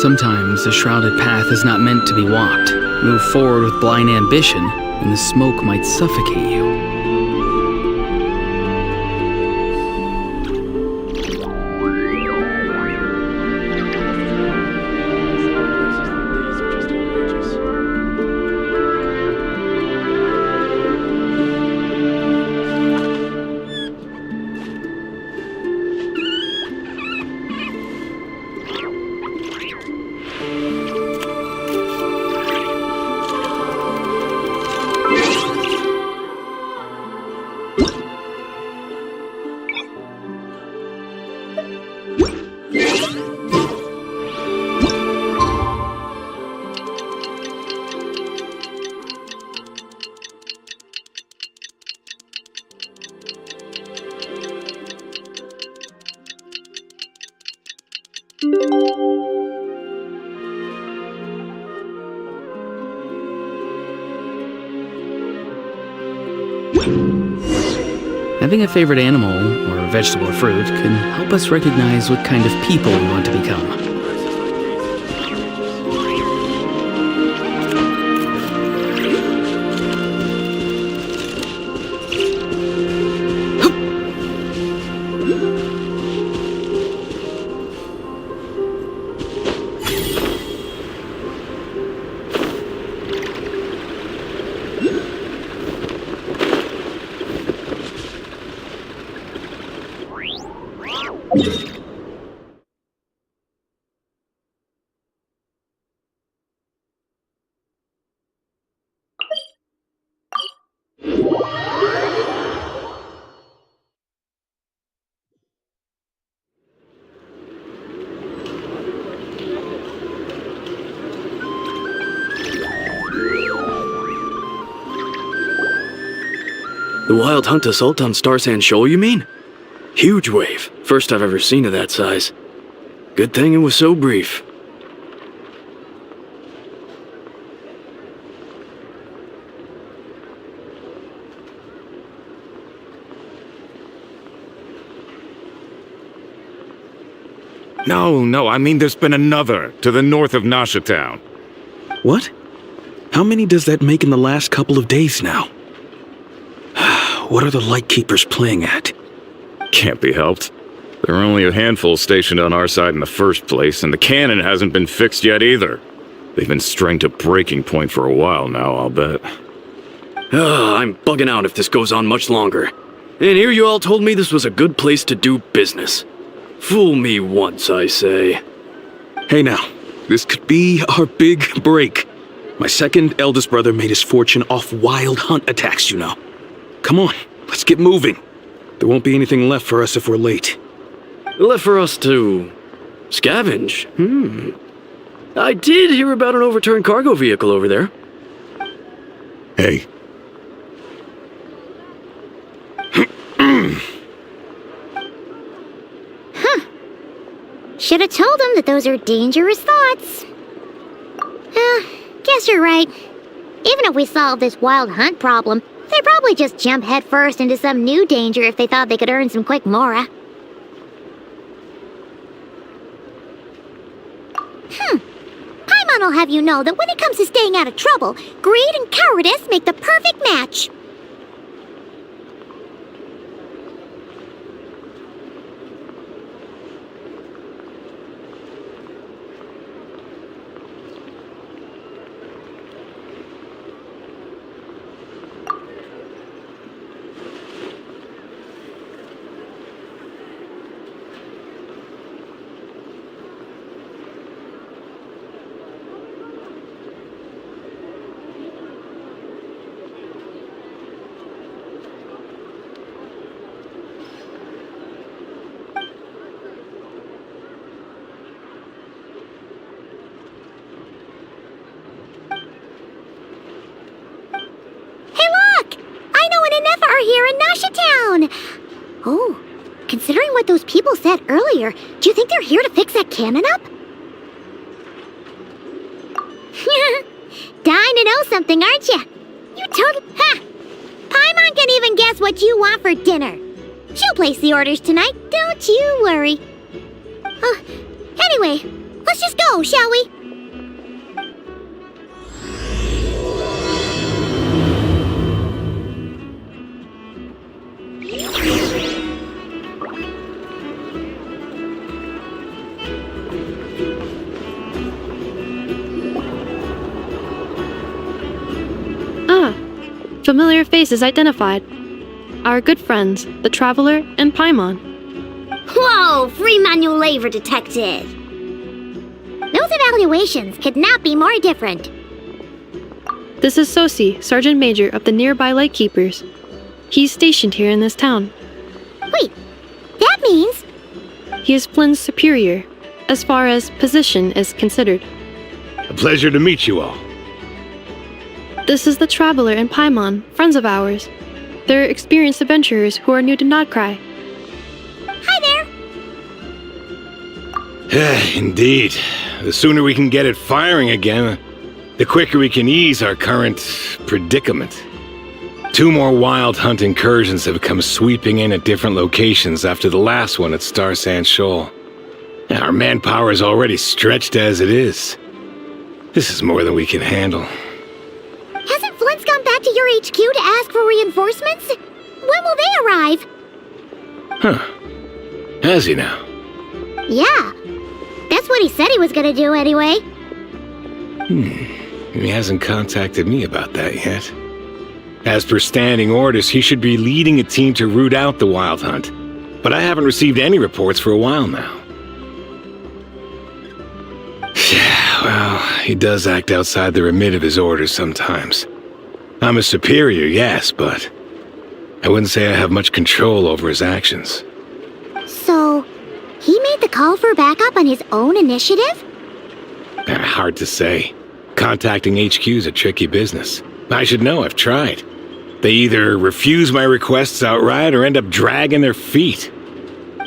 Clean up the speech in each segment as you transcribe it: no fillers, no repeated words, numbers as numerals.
Sometimes a shrouded path is not meant to be walked. Move forward with blind ambition, and the smoke might suffocate you. Having a favorite animal, or vegetable or fruit, can help us recognize what kind of people we want to become. The Wild Hunt assault on Star Sand Shoal, you mean? Huge wave. First I've ever seen of that size. Good thing it was so brief. No, I mean there's been another, to the north of Nasha Town. What? How many does that make in the last couple of days now? What are the Lightkeepers playing at? Can't be helped. There are only a handful stationed on our side in the first place, and the cannon hasn't been fixed yet either. They've been strained to breaking point for a while now, I'll bet. I'm bugging out if this goes on much longer. And here you all told me this was a good place to do business. Fool me once, I say. Hey now, this could be our big break. My second eldest brother made his fortune off Wild Hunt attacks, you know. Come on, let's get moving. There won't be anything left for us if we're late. Left for us to scavenge? I did hear about an overturned cargo vehicle over there. Hey. Should have told them that those are dangerous thoughts. Guess you're right. Even if we solve this Wild Hunt problem, they'd probably just jump headfirst into some new danger if they thought they could earn some quick mora. Paimon will have you know that when it comes to staying out of trouble, greed and cowardice make the perfect match. Here in Nasha Town! Oh, considering what those people said earlier, do you think they're here to fix that cannon up? Dying to know something, aren't you? You Ha! Paimon can even guess what you want for dinner. She'll place the orders tonight, don't you worry. Anyway, Let's just go, shall we? Ah, familiar faces identified. Our good friends, the Traveler and Paimon. Whoa, free manual labor detected. Those evaluations could not be more different. This is Sosi, Sergeant Major of the nearby Lightkeepers. He's stationed here in this town. Wait, that means... He is Flynn's superior, as far as position is considered. A pleasure to meet you all. This is the Traveler and Paimon, friends of ours. They're experienced adventurers who are new to Nodcry. Hi there! Indeed. The sooner we can get it firing again, the quicker we can ease our current predicament. 2 more wild hunt incursions have come sweeping in at different locations after the last one at Star Sand Shoal. Our manpower is already stretched as it is. This is more than we can handle. Hasn't Flint's gone back to your HQ to ask for reinforcements? When will they arrive? Huh. Has he now? Yeah. That's what he said he was gonna do anyway. He hasn't contacted me about that yet. As per standing orders, he should be leading a team to root out the wild hunt. But I haven't received any reports for a while now. Yeah, well, he does act outside the remit of his orders sometimes. I'm a superior, yes, but I wouldn't say I have much control over his actions. So, he made the call for backup on his own initiative? Hard to say. Contacting HQ is a tricky business. I should know, I've tried. They either refuse my requests outright or end up dragging their feet.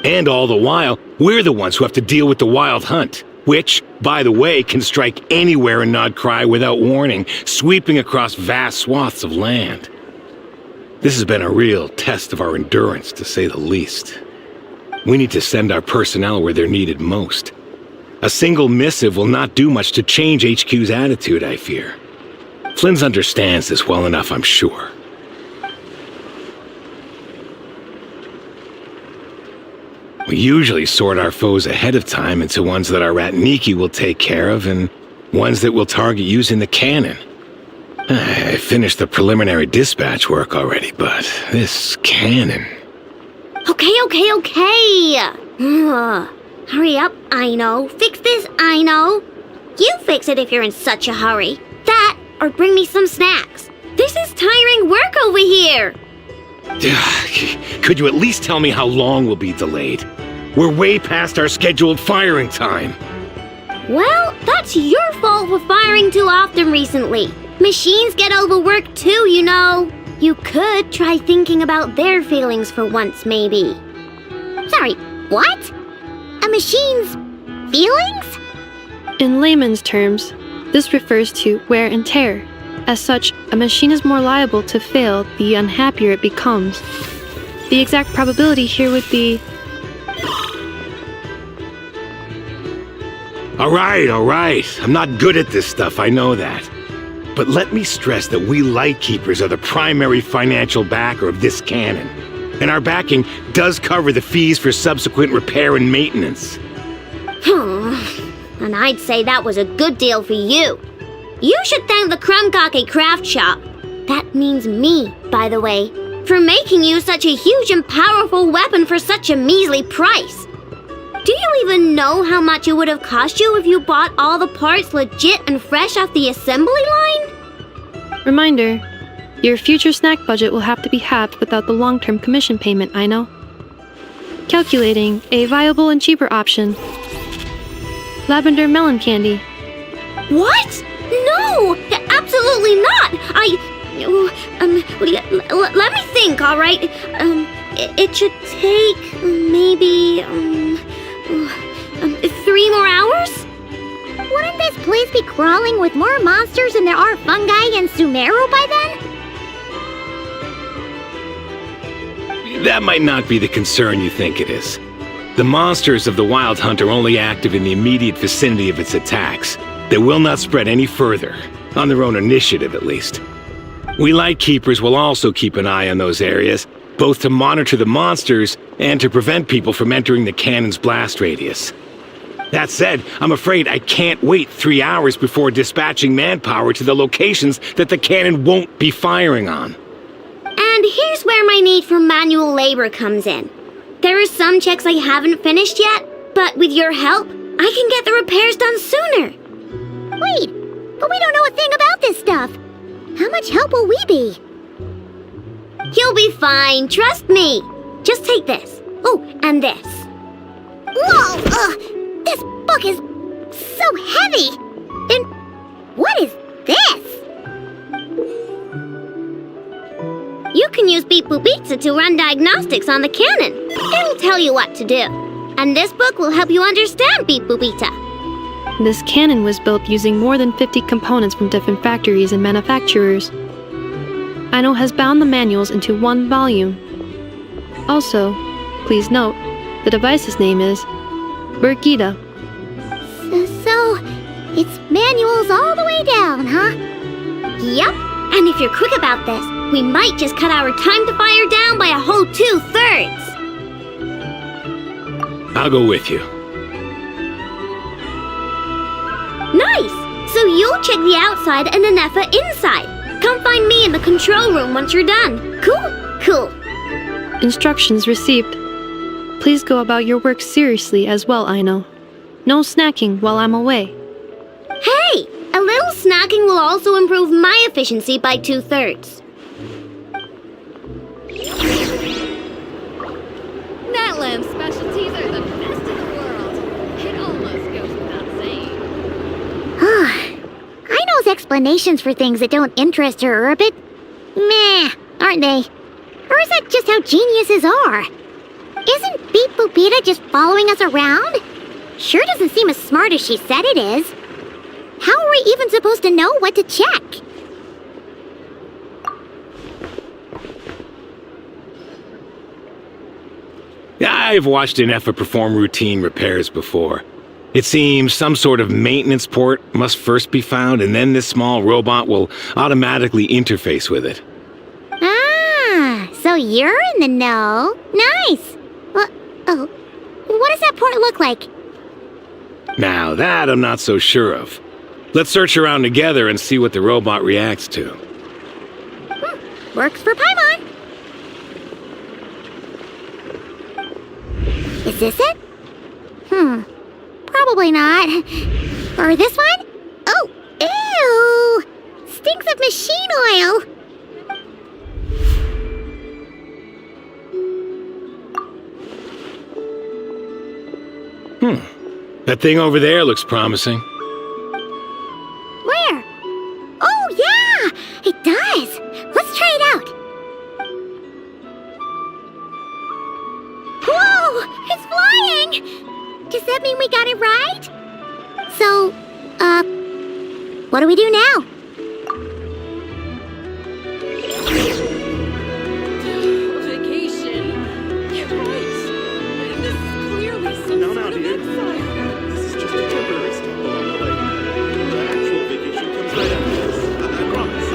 And all the while, we're the ones who have to deal with the wild hunt, which, by the way, can strike anywhere in Nodcry without warning, sweeping across vast swaths of land. This has been a real test of our endurance, to say the least. We need to send our personnel where they're needed most. A single missive will not do much to change HQ's attitude, I fear. Flynn's understands this well enough, I'm sure. We usually sort our foes ahead of time into ones that our Ratniki will take care of and ones that we'll target using the cannon. I finished the preliminary dispatch work already, but this cannon... Okay. Hurry up, I know. Fix this, I know. You fix it if you're in such a hurry. That, or bring me some snacks. This is tiring work over here. Could you at least tell me how long we'll be delayed? We're way past our scheduled firing time. Well, that's your fault for firing too often recently. Machines get overworked too, you know. You could try thinking about their feelings for once, maybe. Sorry, what? A machine's feelings? In layman's terms, this refers to wear and tear. As such, a machine is more liable to fail the unhappier it becomes. The exact probability here would be... All right. I'm not good at this stuff, I know that. But let me stress that we Lightkeepers are the primary financial backer of this cannon. And our backing does cover the fees for subsequent repair and maintenance. And I'd say that was a good deal for you. You should thank the Krumkake Craft Shop. That means me, by the way, for making you such a huge and powerful weapon for such a measly price. Do you even know how much it would have cost you if you bought all the parts legit and fresh off the assembly line? Reminder, your future snack budget will have to be halved without the long-term commission payment, I know. Calculating a viable and cheaper option. Lavender melon candy. What? No! Absolutely not! Let me think, alright? It should take maybe, 3 more hours? Wouldn't this place be crawling with more monsters than there are fungi in Sumeru by then? That might not be the concern you think it is. The monsters of the Wild Hunt are only active in the immediate vicinity of its attacks. They will not spread any further, on their own initiative at least. We Lightkeepers will also keep an eye on those areas, both to monitor the monsters and to prevent people from entering the cannon's blast radius. That said, I'm afraid I can't wait 3 hours before dispatching manpower to the locations that the cannon won't be firing on. And here's where my need for manual labor comes in. There are some checks I haven't finished yet, but with your help, I can get the repairs done sooner. Wait, but we don't know a thing about this stuff. How much help will we be? You'll be fine, trust me. Just take this. Oh, and this. Whoa! This book is so heavy! And what is this? You can use Beep Boop Pizza to run diagnostics on the cannon. It'll tell you what to do. And this book will help you understand Beep Boop Pizza. This cannon was built using more than 50 components from different factories and manufacturers. Aino has bound the manuals into one volume. Also, please note, the device's name is Birgitta. So, it's manuals all the way down, huh? Yup. And if you're quick about this, we might just cut our time to fire down by a whole 2/3. I'll go with you. Nice! So you'll check the outside and Anefa inside. Come find me in the control room once you're done. Cool? Cool. Instructions received. Please go about your work seriously as well, Aino. No snacking while I'm away. Hey! A little snacking will also improve my efficiency by 2/3. Natland specialties are the best in the world. It almost goes without saying. Aino's explanations for things that don't interest her are a bit meh, aren't they? Or is that just how geniuses are? Isn't Beep Boopita just following us around? Sure doesn't seem as smart as she said it is. How are we even supposed to know what to check? I've watched Anefa perform routine repairs before. It seems some sort of maintenance port must first be found, and then this small robot will automatically interface with it. Ah, so you're in the know. Nice. What does that port look like? Now that I'm not so sure of. Let's search around together and see what the robot reacts to. Works for Paimon. Is this it? Probably not. Or this one? Oh, ew! Stinks of machine oil. That thing over there looks promising. Where? Oh, yeah! It does! Let's try it out. Whoa! It's flying! Does that mean we got it right? So, what do we do now? Vacation? You're right. This is clearly some sort of inside. This is just a temporary stop along the way. The actual vacation comes right after this. I promise.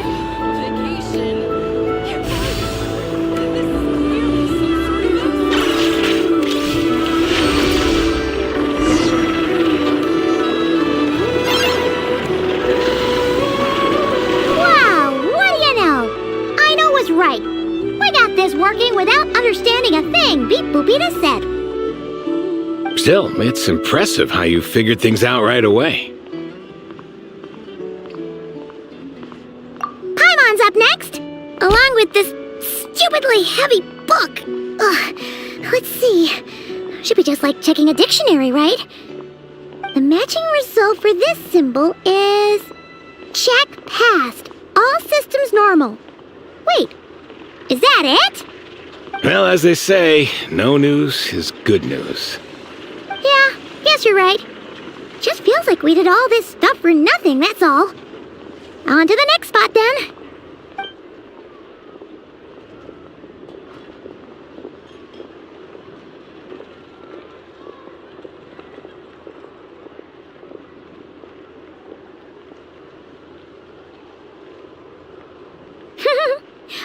Vacation? You're right. This is clearly some sort of Wow, what do you know? Aino was right. We got this working without understanding a thing Beep Boopita said. Still, it's impressive how you figured things out right away. Paimon's up next, along with this stupidly heavy book. Ugh, let's see. Should be just like checking a dictionary, right? The matching result for this symbol is... check passed. All systems normal. Wait, is that it? Well, as they say, no news is good news. Yeah, guess you're right. Just feels like we did all this stuff for nothing, that's all. On to the next spot, then.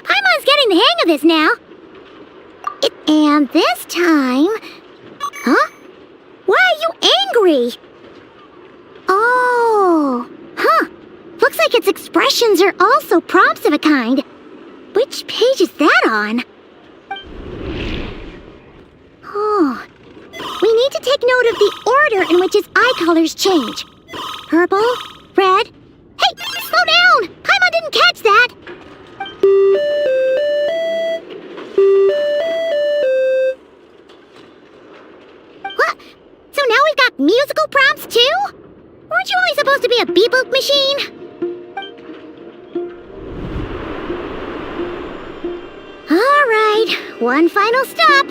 Paimon's getting the hang of this now. And this time... Huh? Why are you angry? Oh, huh. Looks like its expressions are also prompts of a kind. Which page is that on? Oh. We need to take note of the order in which his eye colors change. Purple, red... Hey, slow down! Paimon didn't catch that! What? So now we've got musical prompts too? Weren't you only supposed to be a beep-boop machine? Alright, one final stop.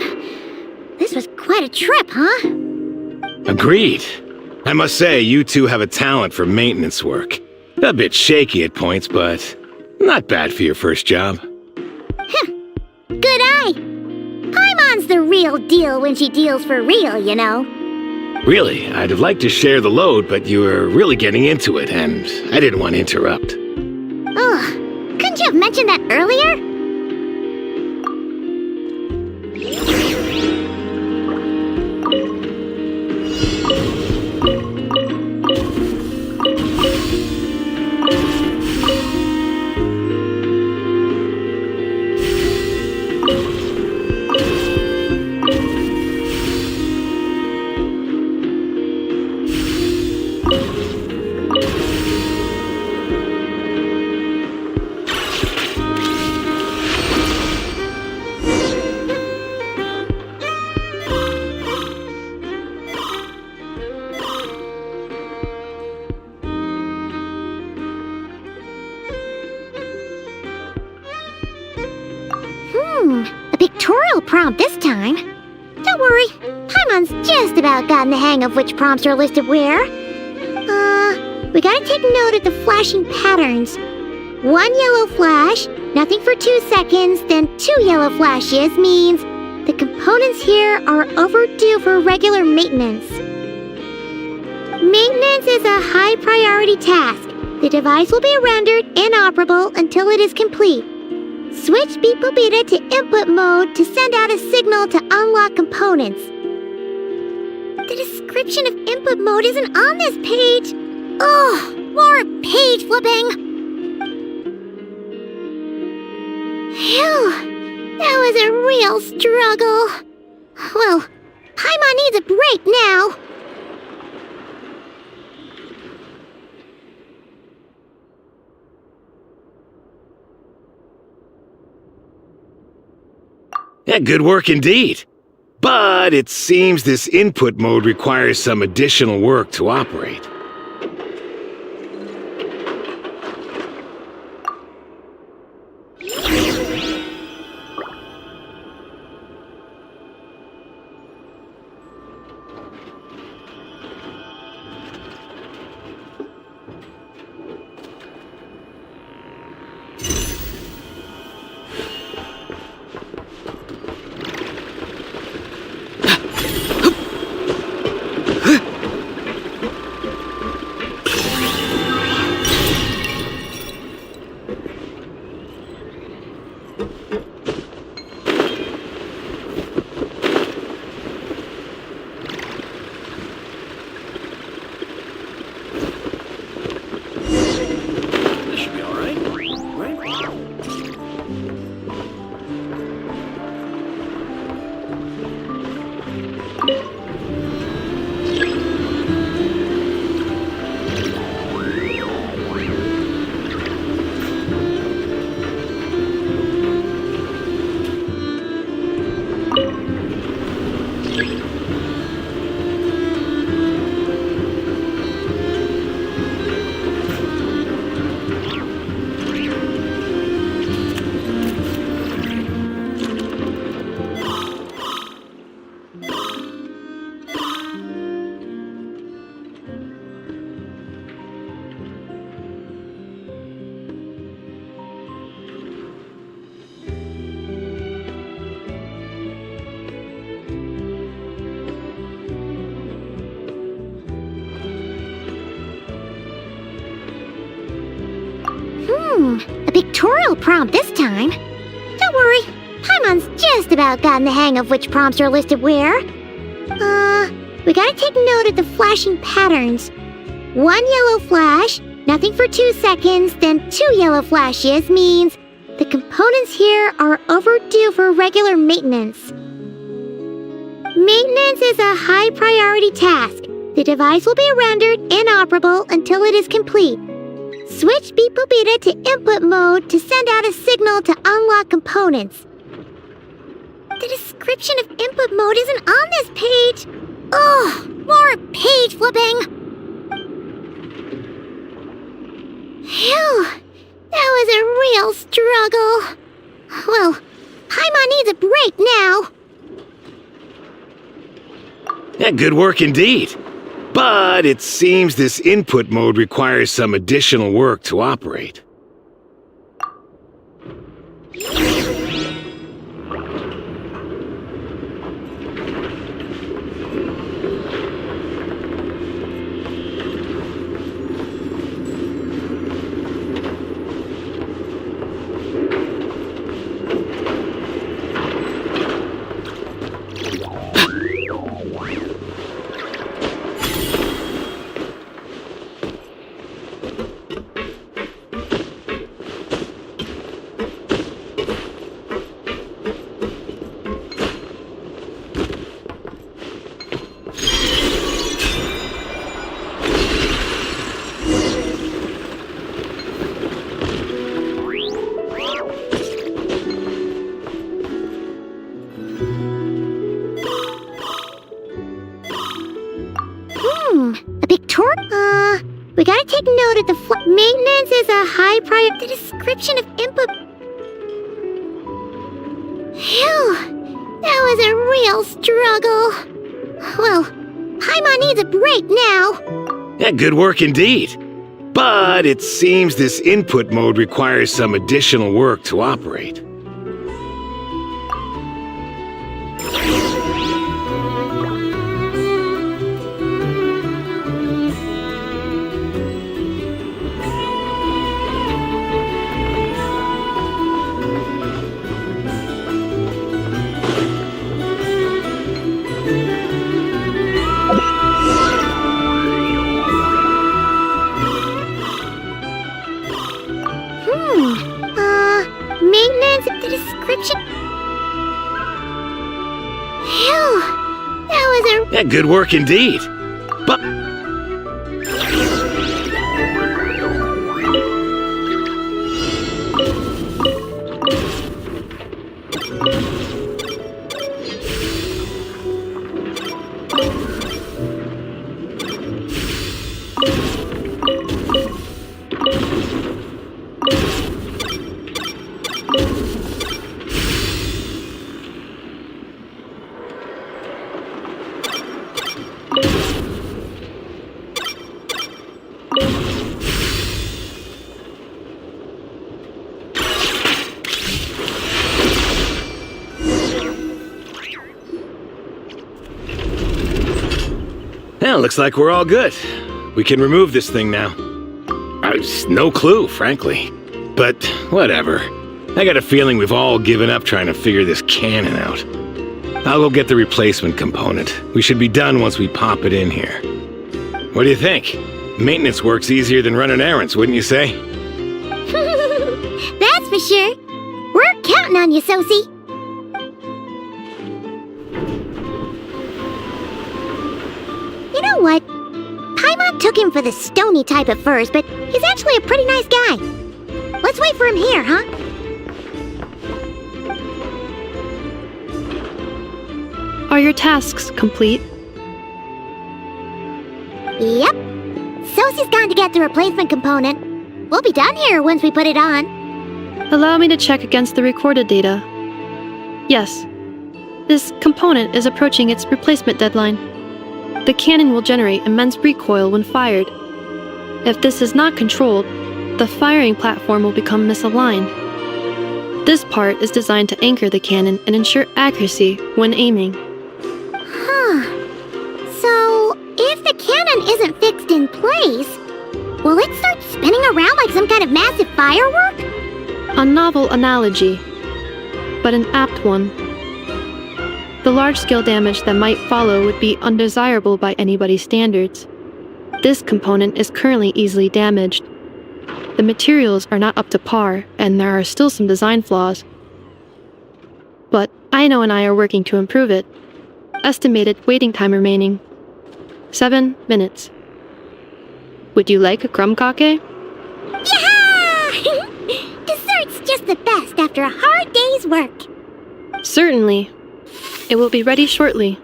This was quite a trip, huh? Agreed. I must say, you two have a talent for maintenance work. A bit shaky at points, but not bad for your first job. Good eye. Paimon's the real deal when she deals for real, you know. Really, I'd have liked to share the load, but you were really getting into it, and I didn't want to interrupt. Ugh, couldn't you have mentioned that earlier? A pictorial prompt this time. Don't worry, Paimon's just about gotten the hang of which prompts are listed where. We gotta take note of the flashing patterns. One yellow flash, nothing for 2 seconds, then 2 yellow flashes means the components here are overdue for regular maintenance. Maintenance is a high priority task. The device will be rendered inoperable until it is complete. Switch Beep Boopita to input mode to send out a signal to unlock components. The description of input mode isn't on this page. Ugh, more page flipping. Phew, that was a real struggle. Well, Paimon needs a break now. Yeah, good work indeed. But it seems this input mode requires some additional work to operate. A pictorial prompt this time. Don't worry, Paimon's just about gotten the hang of which prompts are listed where. We gotta take note of the flashing patterns. 1 yellow flash, nothing for 2 seconds, then 2 yellow flashes means the components here are overdue for regular maintenance. Maintenance is a high priority task. The device will be rendered inoperable until it is complete. Switch Beep Boop Beta to input mode to send out a signal to unlock components. The description of input mode isn't on this page. Ugh, more page flipping. Phew, that was a real struggle. Well, Paimon needs a break now. Yeah, good work indeed. But it seems this input mode requires some additional work to operate. A pictorial? We gotta take note of the maintenance is a high priority. The description of input. Phew, that was a real struggle. Well, Paimon needs a break now. Yeah, good work indeed. But it seems this input mode requires some additional work to operate. Maintenance, the description. Phew, that was a. Yeah, good work indeed. But yeah, looks like we're all good. We can remove this thing now. No clue, frankly. But whatever. I got a feeling we've all given up trying to figure this cannon out. I'll go get the replacement component. We should be done once we pop it in here. What do you think? Maintenance work's easier than running errands, wouldn't you say? That's for sure. We're counting on you, Sosie. You know what? Paimon took him for the stony type at first, but he's actually a pretty nice guy. Let's wait for him here, huh? Are your tasks complete? Yep. Sosie's gone to get the replacement component. We'll be done here once we put it on. Allow me to check against the recorded data. Yes. This component is approaching its replacement deadline. The cannon will generate immense recoil when fired. If this is not controlled, the firing platform will become misaligned. This part is designed to anchor the cannon and ensure accuracy when aiming. Huh. So, if the cannon isn't fixed in place, will it start spinning around like some kind of massive firework? A novel analogy, but an apt one. The large-scale damage that might follow would be undesirable by anybody's standards. This component is currently easily damaged. The materials are not up to par, and there are still some design flaws. But Aino and I are working to improve it. Estimated waiting time remaining: 7 minutes. Would you like a crumb kake? Yeah! Dessert's just the best after a hard day's work. Certainly. It will be ready shortly.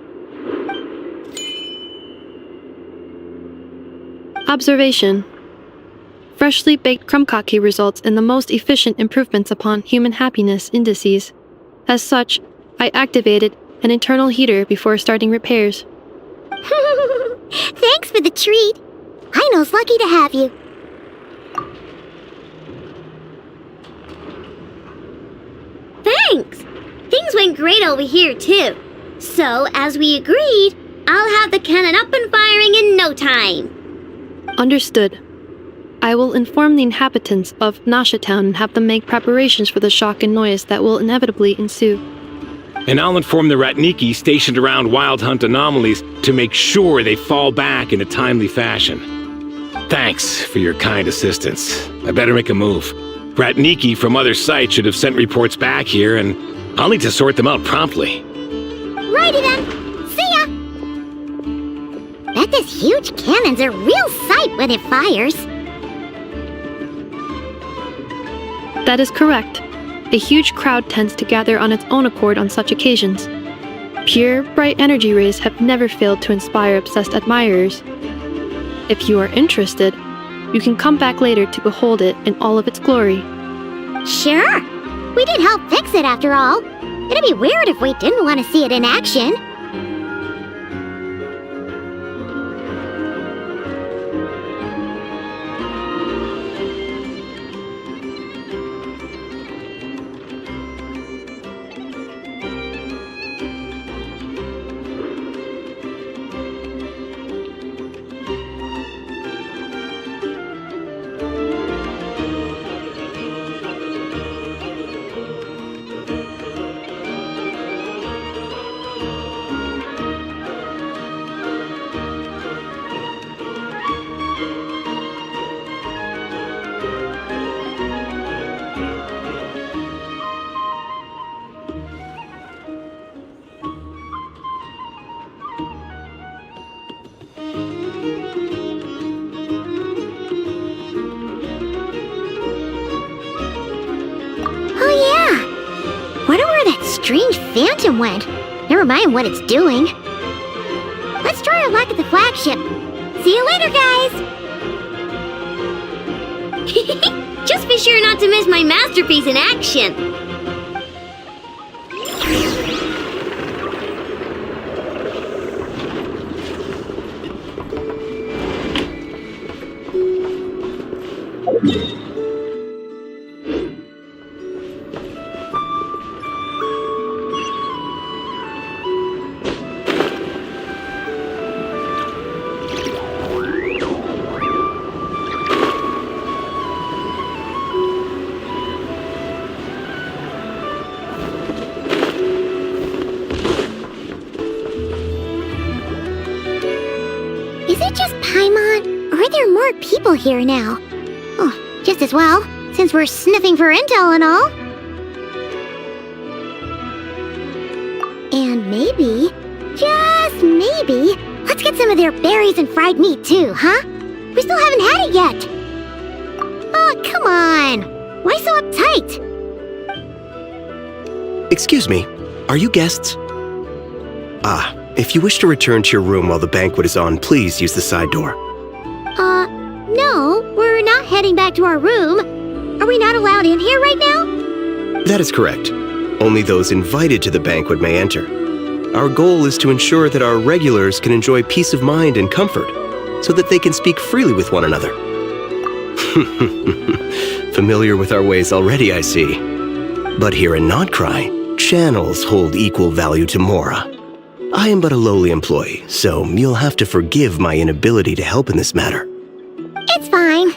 Observation. Freshly baked crumb kake results in the most efficient improvements upon human happiness indices. As such, I activated an internal heater before starting repairs. Thanks for the treat. Aino's lucky to have you. Thanks! Things went great over here, too. So, as we agreed, I'll have the cannon up and firing in no time. Understood. I will inform the inhabitants of Nasha Town and have them make preparations for the shock and noise that will inevitably ensue. And I'll inform the Ratniki stationed around Wild Hunt anomalies to make sure they fall back in a timely fashion. Thanks for your kind assistance. I better make a move. Ratniki from other sites should have sent reports back here, and I'll need to sort them out promptly. Righty then. See ya! Bet this huge cannon's a real sight when it fires. That is correct. A huge crowd tends to gather on its own accord on such occasions. Pure, bright energy rays have never failed to inspire obsessed admirers. If you are interested, you can come back later to behold it in all of its glory. Sure. We did help fix it after all. It'd be weird if we didn't want to see it in action. Strange phantom went. Never mind what it's doing. Let's try our luck at the flagship. See you later, guys! Just be sure not to miss my masterpiece in action. People here now. Oh, just as well, since we're sniffing for intel and all. And maybe, just maybe, let's get some of their berries and fried meat too, huh? We still haven't had it yet. Oh, come on. Why so uptight? Excuse me, are you guests? If you wish to return to your room while the banquet is on, please use the side door. No, we're not heading back to our room. Are we not allowed in here right now? That is correct. Only those invited to the banquet may enter. Our goal is to ensure that our regulars can enjoy peace of mind and comfort, so that they can speak freely with one another. Familiar with our ways already, I see. But here in Notcry, channels hold equal value to Mora. I am but a lowly employee, so you'll have to forgive my inability to help in this matter. It's fine.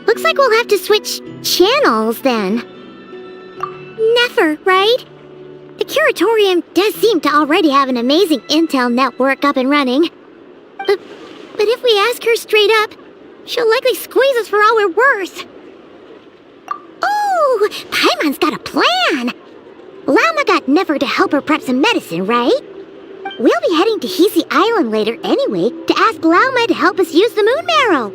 Looks like we'll have to switch channels then. Never, right? The Curatorium does seem to already have an amazing intel network up and running. But if we ask her straight up, she'll likely squeeze us for all we're worth. Ooh, Paimon's got a plan! Llama got Never to help her prep some medicine, right? We'll be heading to Hisi Island later anyway to ask Llama to help us use the moon marrow.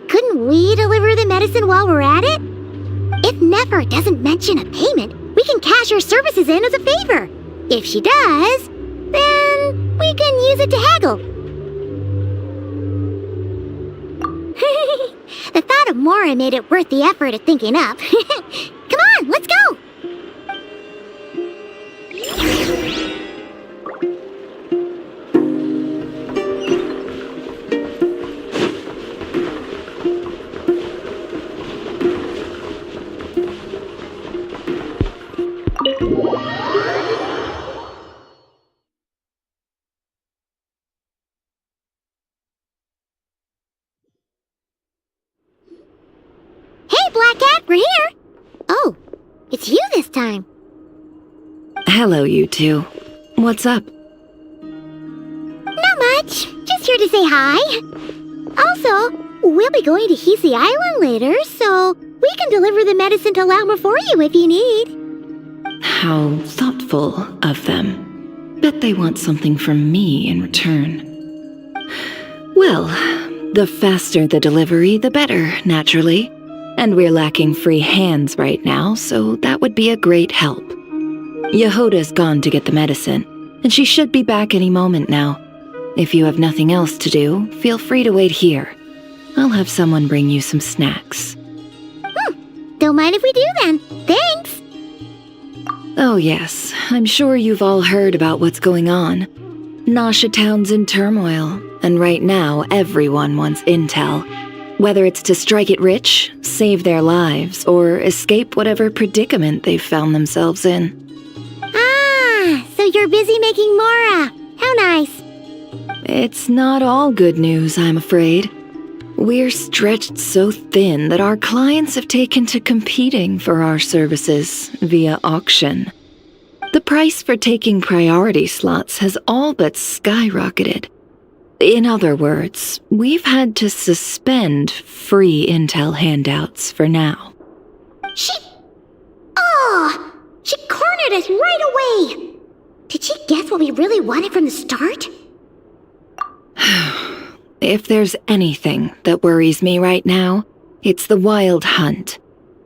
Couldn't we deliver the medicine while we're at it? If Never doesn't mention a payment, we can cash her services in as a favor. If she does, then we can use it to haggle. The thought of Mora made it worth the effort of thinking up. Come on, let's go! Black Cat, we're here! Oh, it's you this time. Hello, you two. What's up? Not much. Just here to say hi. Also, we'll be going to Hisi Island later, so we can deliver the medicine to Lauma for you if you need. How thoughtful of them. Bet they want something from me in return. Well, the faster the delivery, the better, naturally. And we're lacking free hands right now, so that would be a great help. Yehoda's gone to get the medicine, and she should be back any moment now. If you have nothing else to do, feel free to wait here. I'll have someone bring you some snacks. Don't mind if we do then. Thanks! Oh yes, I'm sure you've all heard about what's going on. Nasha Town's in turmoil, and right now everyone wants intel. Whether it's to strike it rich, save their lives, or escape whatever predicament they've found themselves in. Ah, so you're busy making Mora. How nice. It's not all good news, I'm afraid. We're stretched so thin that our clients have taken to competing for our services via auction. The price for taking priority slots has all but skyrocketed. In other words, we've had to suspend free intel handouts for now. She cornered us right away! Did she guess what we really wanted from the start? If there's anything that worries me right now, it's the wild hunt.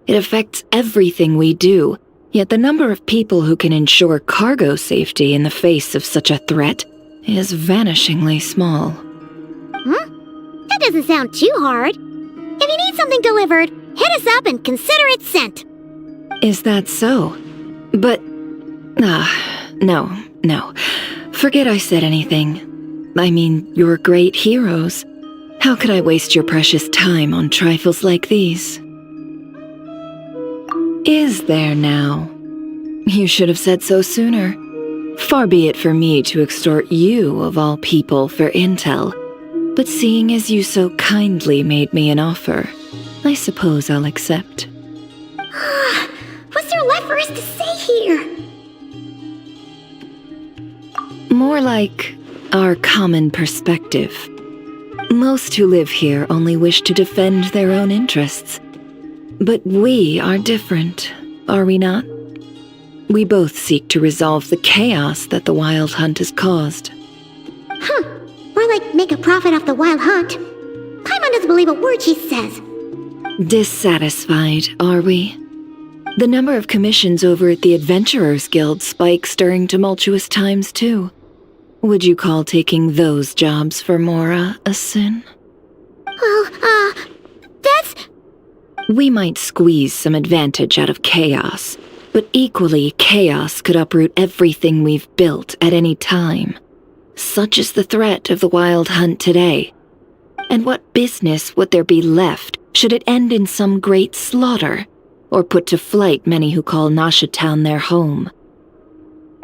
It affects everything we do, yet the number of people who can ensure cargo safety in the face of such a threat is vanishingly small. That doesn't sound too hard. If you need something delivered, hit us up and consider it sent. Is that so? But... no. Forget I said anything. I mean, you're great heroes. How could I waste your precious time on trifles like these? Is there now? You should have said so sooner. Far be it for me to extort you, of all people, for intel. But seeing as you so kindly made me an offer, I suppose I'll accept. What's there left for us to say here? More like our common perspective. Most who live here only wish to defend their own interests. But we are different, are we not? We both seek to resolve the chaos that the Wild Hunt has caused. More like make a profit off the Wild Hunt. Paimon doesn't believe a word she says. Dissatisfied, are we? The number of commissions over at the Adventurers Guild spikes during tumultuous times, too. Would you call taking those jobs for Mora a sin? Well, that's... We might squeeze some advantage out of chaos, But equally, chaos could uproot everything we've built at any time. Such is the threat of the Wild Hunt today. And what business would there be left should it end in some great slaughter, or put to flight many who call Nasha Town their home?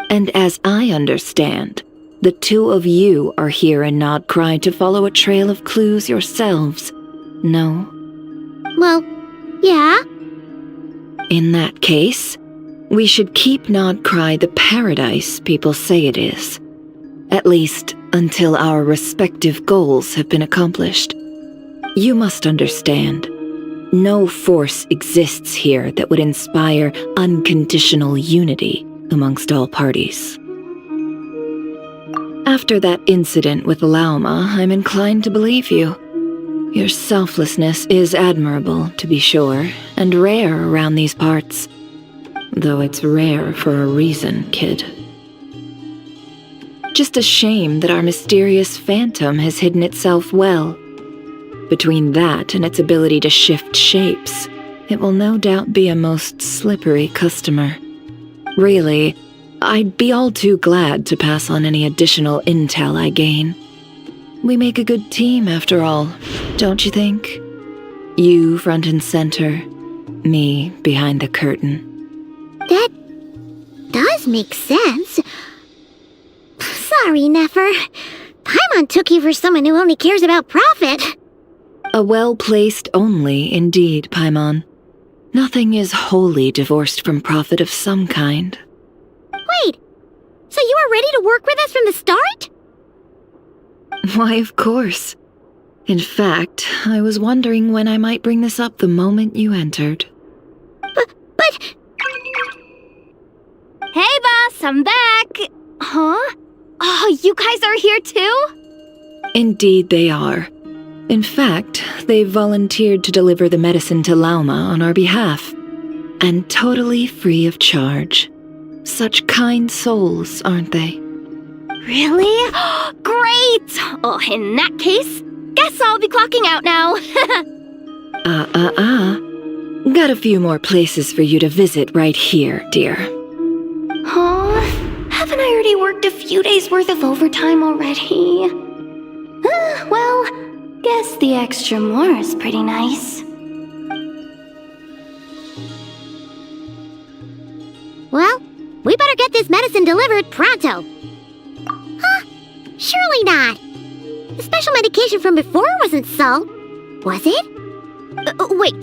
And as I understand, the two of you are here in Nodcry to follow a trail of clues yourselves, no? Well, yeah. In that case, we should keep Nodcry the paradise people say it is. At least, until our respective goals have been accomplished. You must understand, no force exists here that would inspire unconditional unity amongst all parties. After that incident with Lauma, I'm inclined to believe you. Your selflessness is admirable, to be sure, and rare around these parts. Though it's rare for a reason, kid. Just a shame that our mysterious phantom has hidden itself well. Between that and its ability to shift shapes, it will no doubt be a most slippery customer. Really, I'd be all too glad to pass on any additional intel I gain. We make a good team, after all, don't you think? You front and center, me behind the curtain. That does make sense. Sorry, Nefer. Paimon took you for someone who only cares about profit. A well-placed only, indeed, Paimon. Nothing is wholly divorced from profit of some kind. Wait, so you were ready to work with us from the start? Why, of course. In fact, I was wondering when I might bring this up the moment you entered. But... Hey, boss, I'm back. Huh? Oh, you guys are here too? Indeed they are. In fact, they've volunteered to deliver the medicine to Lauma on our behalf. And totally free of charge. Such kind souls, aren't they? Really? Great! Oh, in that case, guess I'll be clocking out now. Got a few more places for you to visit right here, dear. Huh? Haven't I already worked a few days worth of overtime already? Well, guess the extra more is pretty nice. Well, we better get this medicine delivered pronto. Huh? Surely not. The special medication from before wasn't salt, was it? Wait,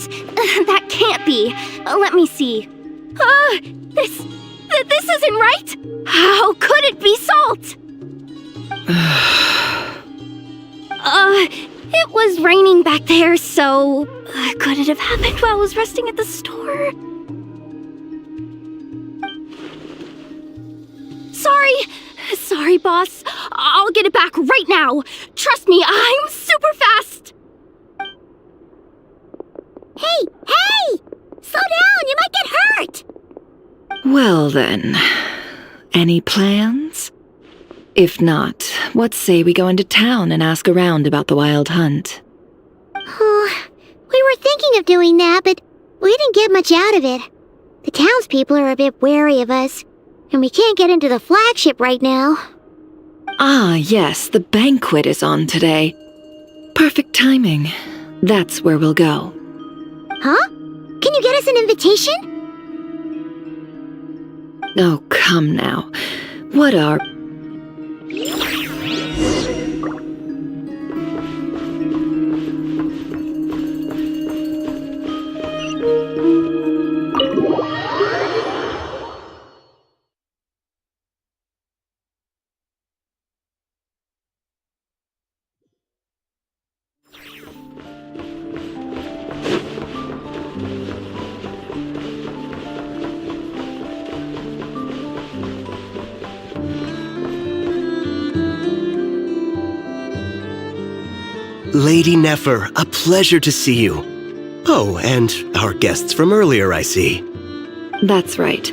that can't be. Let me see. This isn't right. How could it be salt? It was raining back there, so could it have happened while I was resting at the store? Sorry, boss. I'll get it back right now. Trust me, I'm super fast. Hey! Slow down, you might get hurt! Well then, any plans? If not, what say we go into town and ask around about the Wild Hunt? Oh, we were thinking of doing that, but we didn't get much out of it. The townspeople are a bit wary of us, and we can't get into the flagship right now. Ah, yes, the banquet is on today. Perfect timing. That's where we'll go. Huh? Can you get us an invitation? Oh, come now. What are... Lady Nefer, a pleasure to see you. Oh, and our guests from earlier, I see. That's right.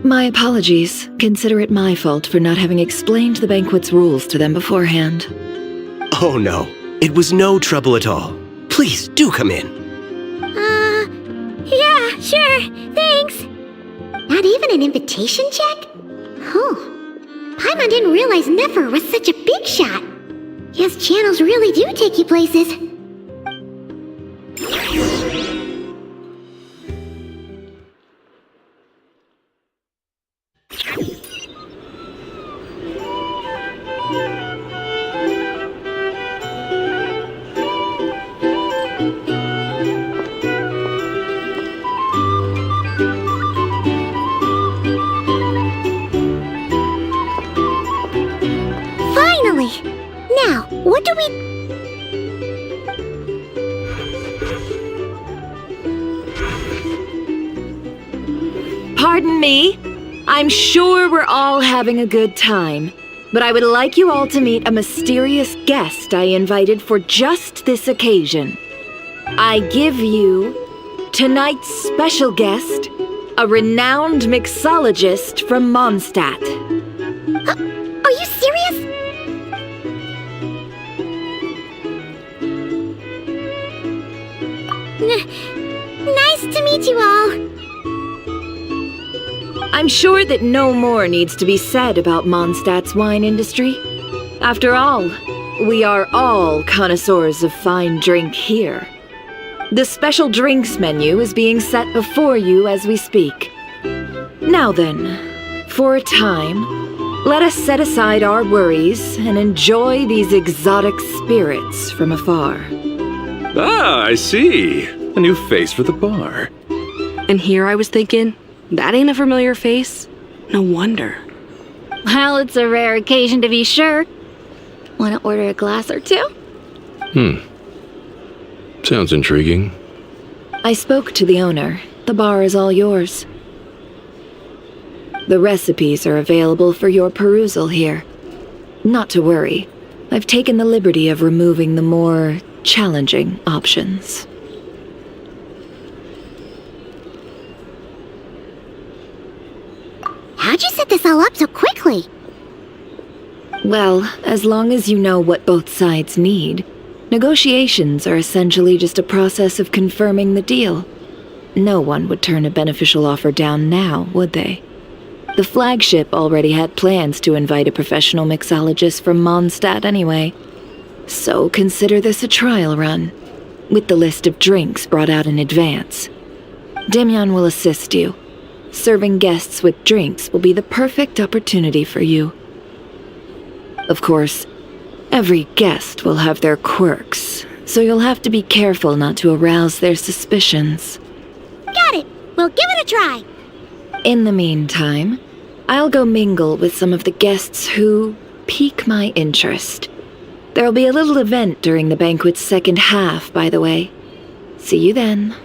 My apologies. Consider it my fault for not having explained the banquet's rules to them beforehand. Oh no, it was no trouble at all. Please, do come in. Yeah, sure, thanks. Not even an invitation check? Oh. Paimon didn't realize Nefer was such a big shot. Yes, channels really do take you places. Finally! Now, what do we... Pardon me? I'm sure we're all having a good time, but I would like you all to meet a mysterious guest I invited for just this occasion. I give you tonight's special guest, a renowned mixologist from Mondstadt. Are you serious? Nice to meet you all. I'm sure that no more needs to be said about Mondstadt's wine industry. After all, we are all connoisseurs of fine drink here. The special drinks menu is being set before you as we speak. Now then, for a time, let us set aside our worries and enjoy these exotic spirits from afar. Ah, I see. A new face for the bar. And here I was thinking, that ain't a familiar face. No wonder. Well, it's a rare occasion to be sure. Want to order a glass or two? Sounds intriguing. I spoke to the owner. The bar is all yours. The recipes are available for your perusal here. Not to worry. I've taken the liberty of removing the more challenging options. How'd you set this all up so quickly? Well, as long as you know what both sides need, negotiations are essentially just a process of confirming the deal. No one would turn a beneficial offer down now, would they? The flagship already had plans to invite a professional mixologist from Mondstadt anyway. So consider this a trial run, with the list of drinks brought out in advance. Demyon will assist you. Serving guests with drinks will be the perfect opportunity for you. Of course, every guest will have their quirks, so you'll have to be careful not to arouse their suspicions. Got it! We'll give it a try! In the meantime, I'll go mingle with some of the guests who pique my interest. There'll be a little event during the banquet's second half, by the way. See you then.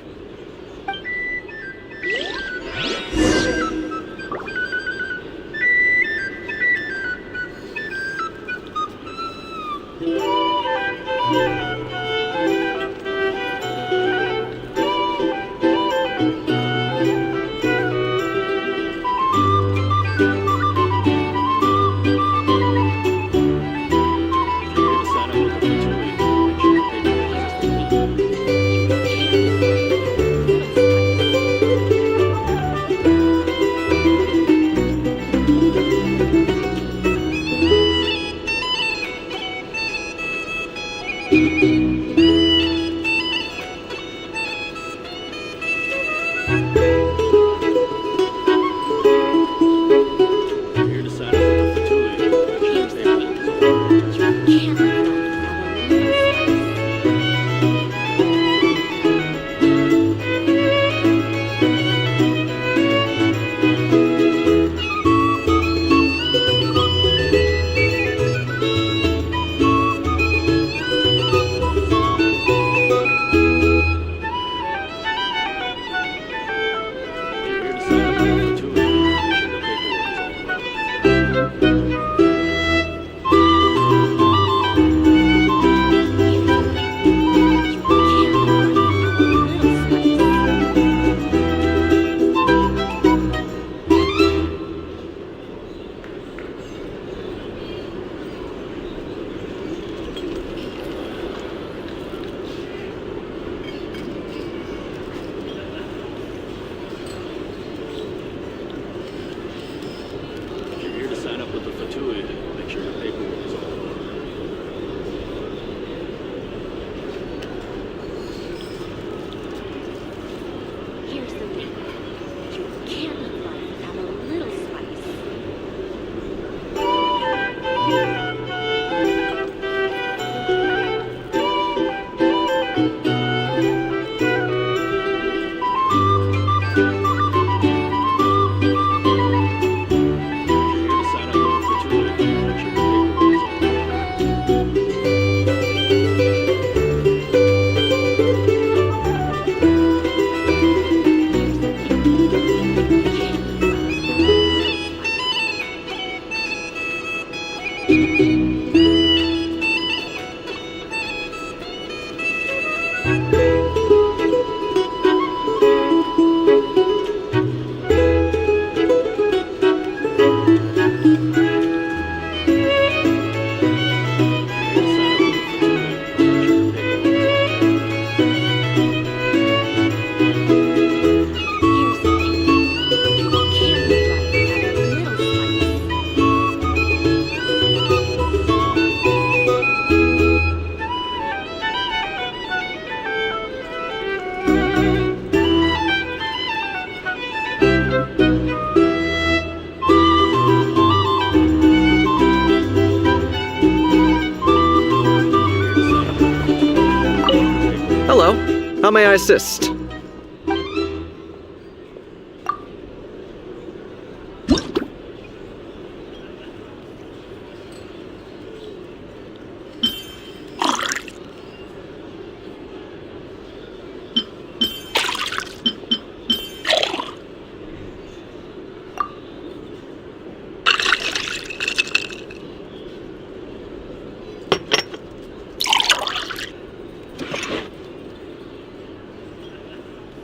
Hello. How may I assist?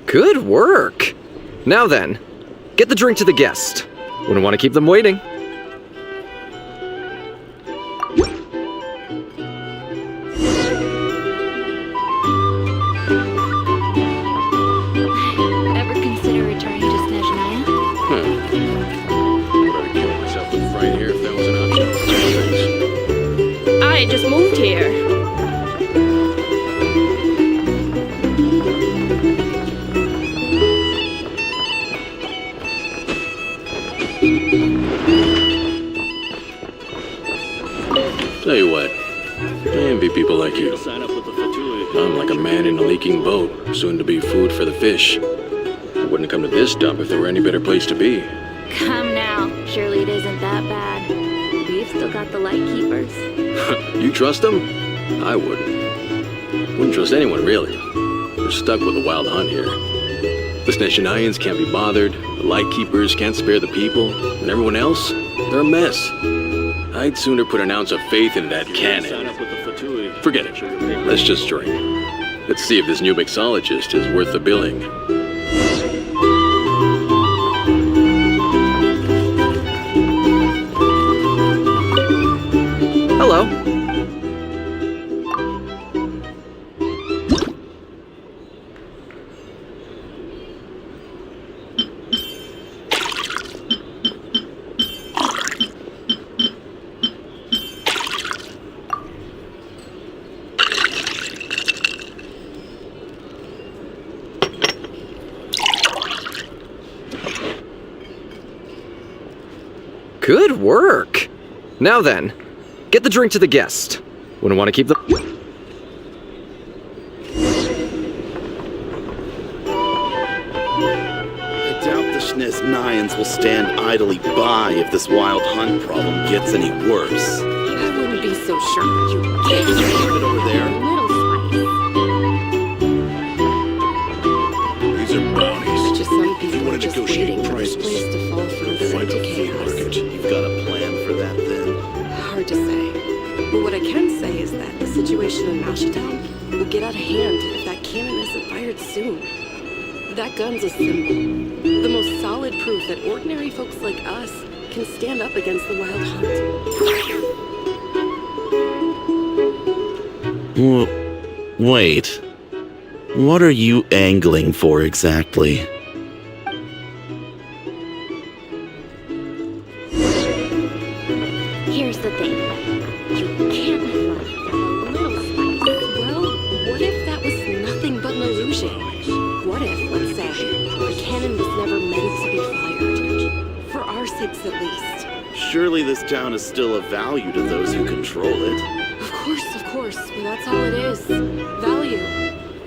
Good work! Now then, get the drink to the guest. Wouldn't want to keep them waiting. Ever consider returning to Snezhnaya? Would I kill myself with fright here if that was an option? I just moved here. Tell you what, I envy people like you. I'm like a man in a leaking boat, soon to be food for the fish. I wouldn't come to this dump if there were any better place to be. Come now. Surely it isn't that bad. We've still got the light keepers. You trust them? I wouldn't. Wouldn't trust anyone, really. We're stuck with a wild hunt here. The Snezhnayans can't be bothered, the light keepers can't spare the people, and everyone else, they're a mess. I'd sooner put an ounce of faith into that cannon. Forget it. Let's just drink. Let's see if this new mixologist is worth the billing. Hello. Good work! Now then, get the drink to the guest. Wouldn't want to keep them... I doubt the Snezhnayans will stand idly by if this wild hunt problem gets any worse. I wouldn't be so sure that you Hey, just leave it over there. These are bounties. just some If you people want are to just negotiate waiting for this prices, place to fall further find into a flea chaos. market. You've got a plan for that then? Hard to say. But what I can say is that the situation in Mashitown will get out of hand if that cannon isn't fired soon. That gun's a symbol. The most solid proof that ordinary folks like us can stand up against the wild hunt. Wait. What are you angling for exactly? Here's the thing. You can't run from a little spice. Well, what if that was nothing but an illusion? What if, let's say, the cannon was never meant to be fired? For our sakes at least. Surely this town is still of value to those who control it. Of course, but that's all it is. Value.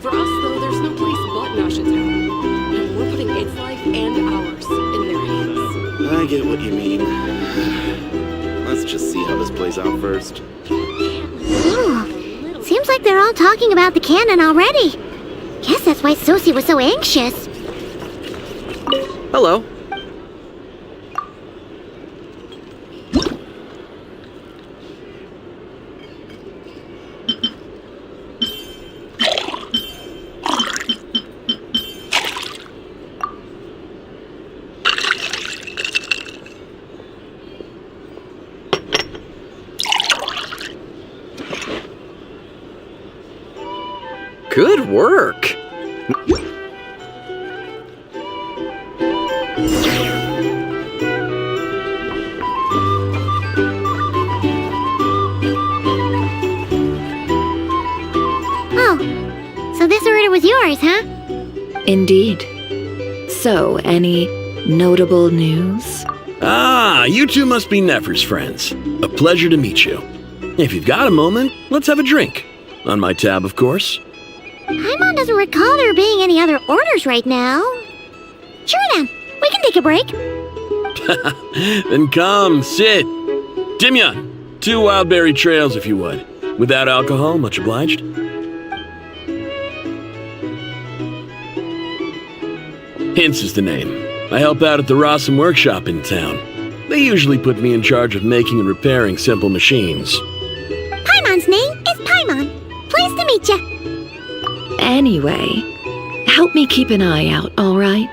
For us, though, there's no place but Mashitown. And we're putting its life and ours in their hands. I get what you mean. Let's just see how this plays out first. Ooh, seems like they're all talking about the cannon already. Guess that's why Sosie was so anxious. Hello. Good work. Oh, so this order was yours, huh? Indeed. So, any notable news? Ah, you two must be Nefer's friends. A pleasure to meet you. If you've got a moment, let's have a drink. On my tab, of course. Paimon doesn't recall there being any other orders right now. Sure then, we can take a break. Then come, sit. Dimyon, 2 wildberry trails if you would. Without alcohol, much obliged. Hints is the name. I help out at the Rossum workshop in town. They usually put me in charge of making and repairing simple machines. Paimon's name is Paimon. Pleased to meet you. Anyway, help me keep an eye out, all right?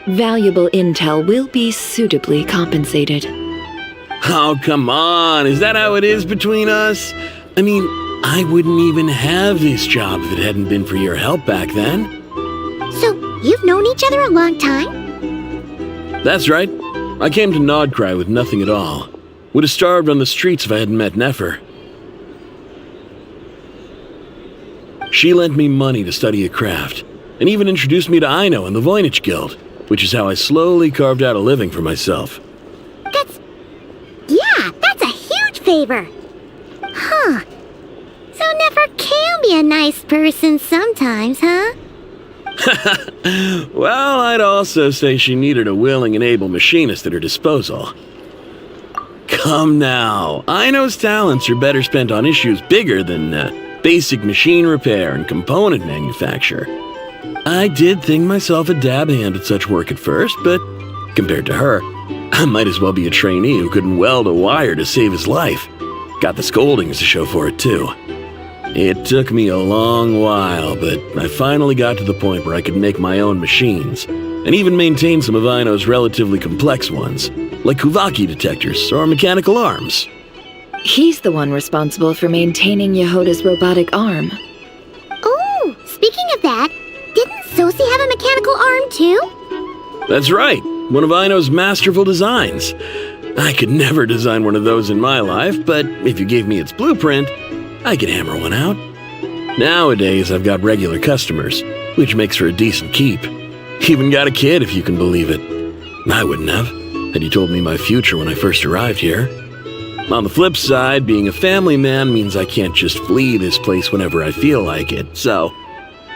Valuable intel will be suitably compensated. Oh, come on. Is that how it is between us? I mean, I wouldn't even have this job if it hadn't been for your help back then. So, you've known each other a long time? That's right. I came to Nodcry with nothing at all. Would have starved on the streets if I hadn't met Nefer. She lent me money to study a craft, and even introduced me to Aino and the Voynich Guild, which is how I slowly carved out a living for myself. That's a huge favor. Huh. So Nefer can be a nice person sometimes, huh? Well, I'd also say she needed a willing and able machinist at her disposal. Come now, Aino's talents are better spent on issues bigger than basic machine repair and component manufacture. I did think myself a dab hand at such work at first, but compared to her, I might as well be a trainee who couldn't weld a wire to save his life. Got the scoldings to show for it, too. It took me a long while, but I finally got to the point where I could make my own machines, and even maintain some of Aino's relatively complex ones, like Kuvaki detectors or mechanical arms. He's the one responsible for maintaining Yehoda's robotic arm. Oh, speaking of that, didn't Sosi have a mechanical arm too? That's right, one of Aino's masterful designs. I could never design one of those in my life, but if you gave me its blueprint, I could hammer one out. Nowadays, I've got regular customers, which makes for a decent keep. Even got a kid, if you can believe it. I wouldn't have, had you told me my future when I first arrived here. On the flip side, being a family man means I can't just flee this place whenever I feel like it, so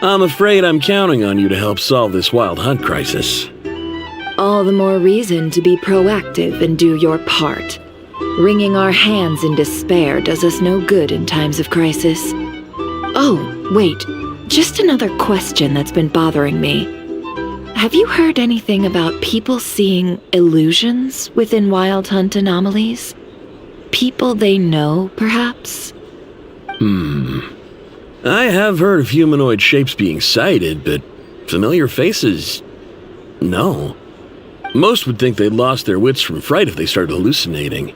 I'm afraid I'm counting on you to help solve this wild hunt crisis. All the more reason to be proactive and do your part. Wringing our hands in despair does us no good in times of crisis. Oh, wait. Just another question that's been bothering me. Have you heard anything about people seeing illusions within Wild Hunt anomalies? People they know, perhaps? I have heard of humanoid shapes being sighted, but familiar faces? No. Most would think they'd lost their wits from fright if they started hallucinating.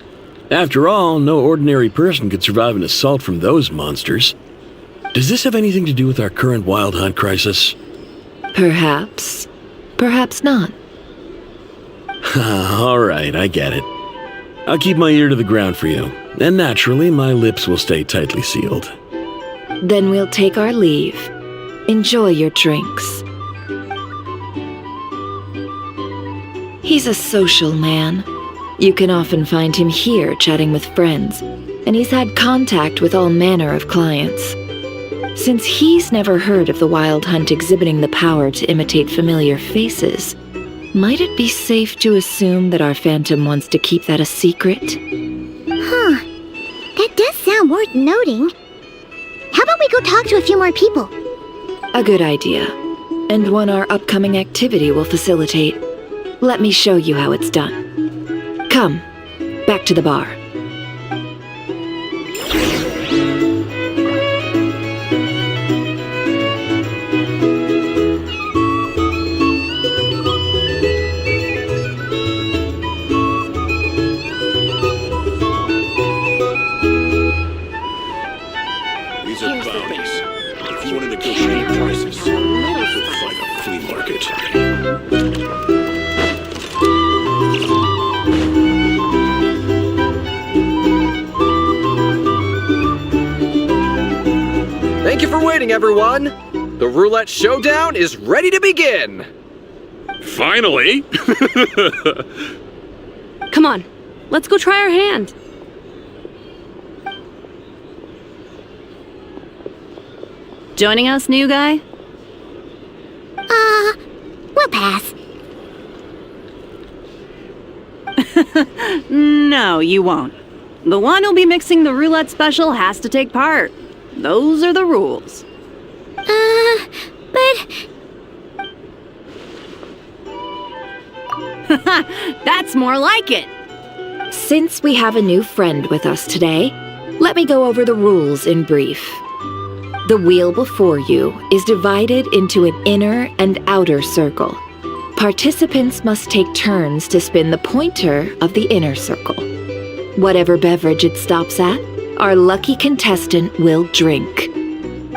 After all, no ordinary person could survive an assault from those monsters. Does this have anything to do with our current wild hunt crisis? Perhaps. Perhaps not. All right, I get it. I'll keep my ear to the ground for you, and naturally, my lips will stay tightly sealed. Then we'll take our leave. Enjoy your drinks. He's a social man. You can often find him here chatting with friends, and he's had contact with all manner of clients. Since he's never heard of the Wild Hunt exhibiting the power to imitate familiar faces, might it be safe to assume that our Phantom wants to keep that a secret? Huh. That does sound worth noting. How about we go talk to a few more people? A good idea, and one our upcoming activity will facilitate. Let me show you how it's done. Come, back to the bar. These are bounties. If you want to negotiate prices. Find a flea market. Thank you for waiting, everyone. The roulette showdown is ready to begin. Finally! Come on, let's go try our hand. Joining us, new guy? We'll pass. No, you won't. The one who'll be mixing the roulette special has to take part. Those are the rules. But... That's more like it. Since we have a new friend with us today, let me go over the rules in brief. The wheel before you is divided into an inner and outer circle. Participants must take turns to spin the pointer of the inner circle. Whatever beverage it stops at, our lucky contestant will drink.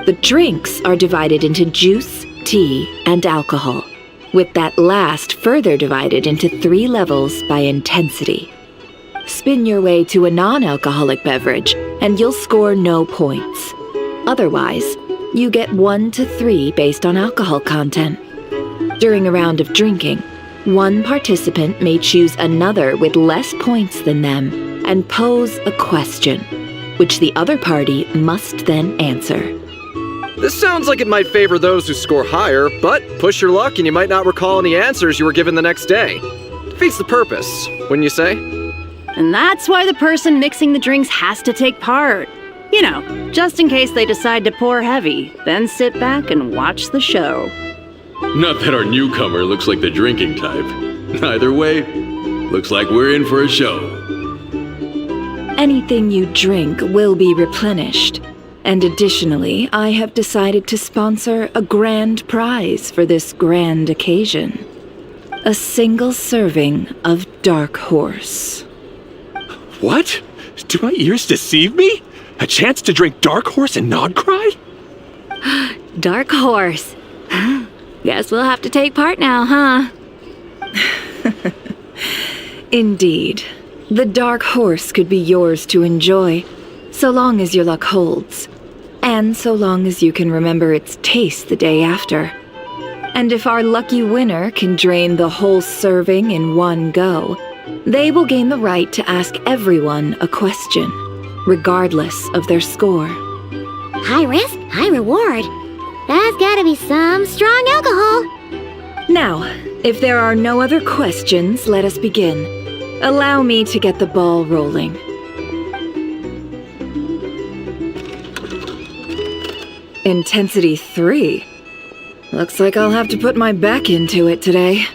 The drinks are divided into juice, tea, and alcohol, with that last further divided into 3 levels by intensity. Spin your way to a non-alcoholic beverage, and you'll score no points. Otherwise, you get 1 to 3 based on alcohol content. During a round of drinking, one participant may choose another with less points than them and pose a question, which the other party must then answer. This sounds like it might favor those who score higher, but push your luck and you might not recall any answers you were given the next day. Defeats the purpose, wouldn't you say? And that's why the person mixing the drinks has to take part. You know, just in case they decide to pour heavy, then sit back and watch the show. Not that our newcomer looks like the drinking type. Either way, looks like we're in for a show. Anything you drink will be replenished. And additionally, I have decided to sponsor a grand prize for this grand occasion. A single serving of Dark Horse. What? Do my ears deceive me? A chance to drink Dark Horse and not cry? Dark Horse. Guess we'll have to take part now, huh? Indeed. The Dark Horse could be yours to enjoy, so long as your luck holds. And so long as you can remember its taste the day after. And if our lucky winner can drain the whole serving in one go, they will gain the right to ask everyone a question, regardless of their score. High risk, high reward. That's gotta be some strong alcohol. Now, if there are no other questions, let us begin. Allow me to get the ball rolling. Intensity 3. Looks like I'll have to put my back into it today.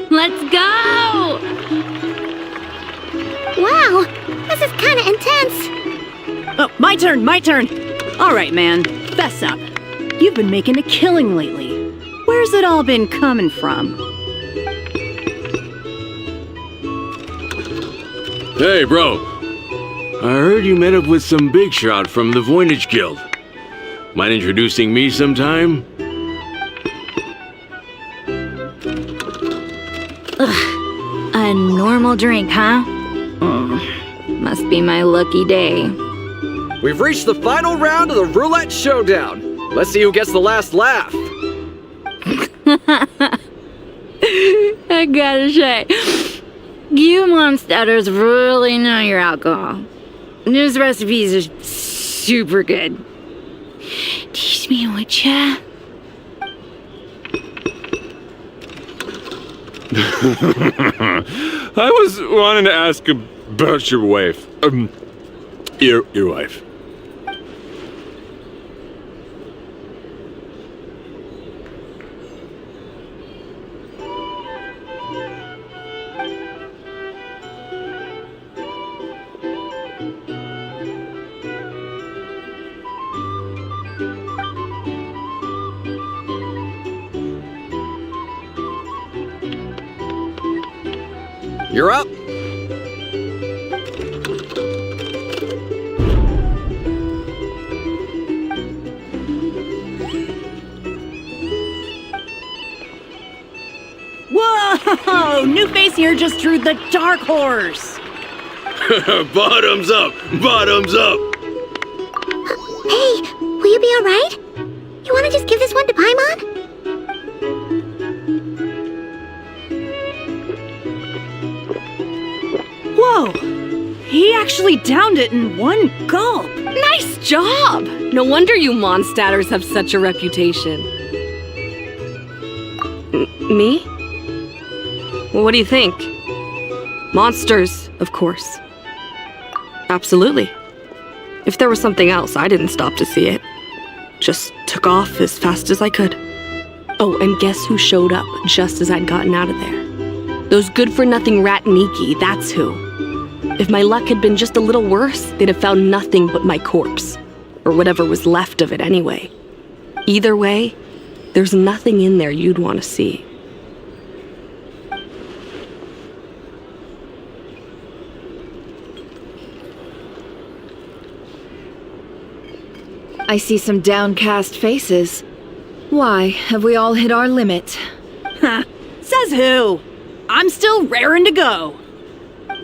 Let's go! Wow, this is kinda intense. Oh, my turn! All right, man, fess up. You've been making a killing lately. Where's it all been coming from? Hey, bro. I heard you met up with some big shot from the Voynich Guild. Mind introducing me sometime? A normal drink, huh? Must be my lucky day. We've reached the final round of the roulette showdown. Let's see who gets the last laugh. I gotta say, you monsters really know your alcohol. These recipes are super good. Teach me, would ya? I was wanting to ask about your wife. Your wife. you're up. Whoa! New face here just drew the dark horse. Bottoms up! Bottoms up! Hey, will you be alright? You wanna just give this one to Paimon? Whoa! He actually downed it in one gulp. Nice job! No wonder you monstatters have such a reputation. Me? Well, what do you think? Monsters, of course. Absolutely. If there was something else, I didn't stop to see it. Just took off as fast as I could. Oh, and guess who showed up just as I'd gotten out of there? Those good-for-nothing rat Miki, that's who. If my luck had been just a little worse, they'd have found nothing but my corpse. Or whatever was left of it anyway. Either way, there's nothing in there you'd want to see. I see some downcast faces. Why, have we all hit our limit? Ha! Says who? I'm still raring to go.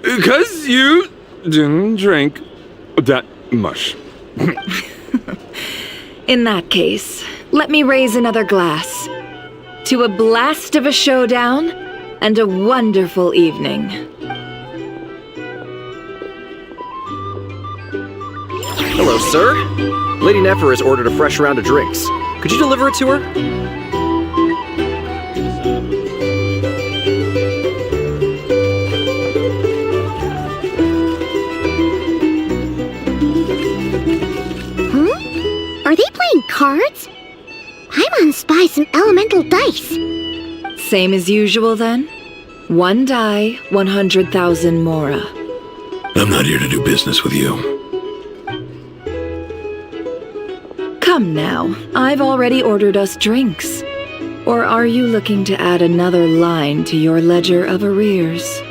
'Cause you didn't drink that much. In that case, let me raise another glass. To a blast of a showdown and a wonderful evening. Hello, sir. Lady Nefer has ordered a fresh round of drinks. Could you deliver it to her? Are they playing cards? Paimon spies some elemental dice. Same as usual then? 1 die, 100,000 mora. I'm not here to do business with you. Come now, I've already ordered us drinks. Or are you looking to add another line to your ledger of arrears?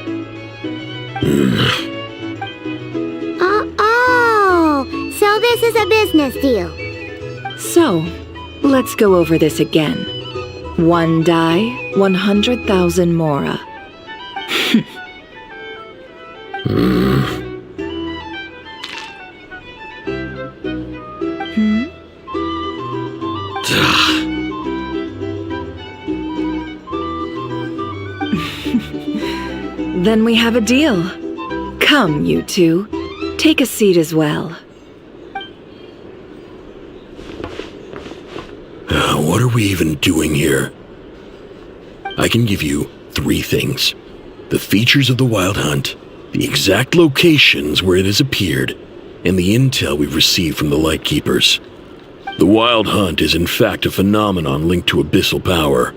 Oh, so this is a business deal. So, let's go over this again. 1 die, 100,000 mora. Then we have a deal. Come, you two. Take a seat as well. What are we even doing here? I can give you 3 things. The features of the Wild Hunt, the exact locations where it has appeared, and the intel we've received from the Lightkeepers. The Wild Hunt is in fact a phenomenon linked to abyssal power.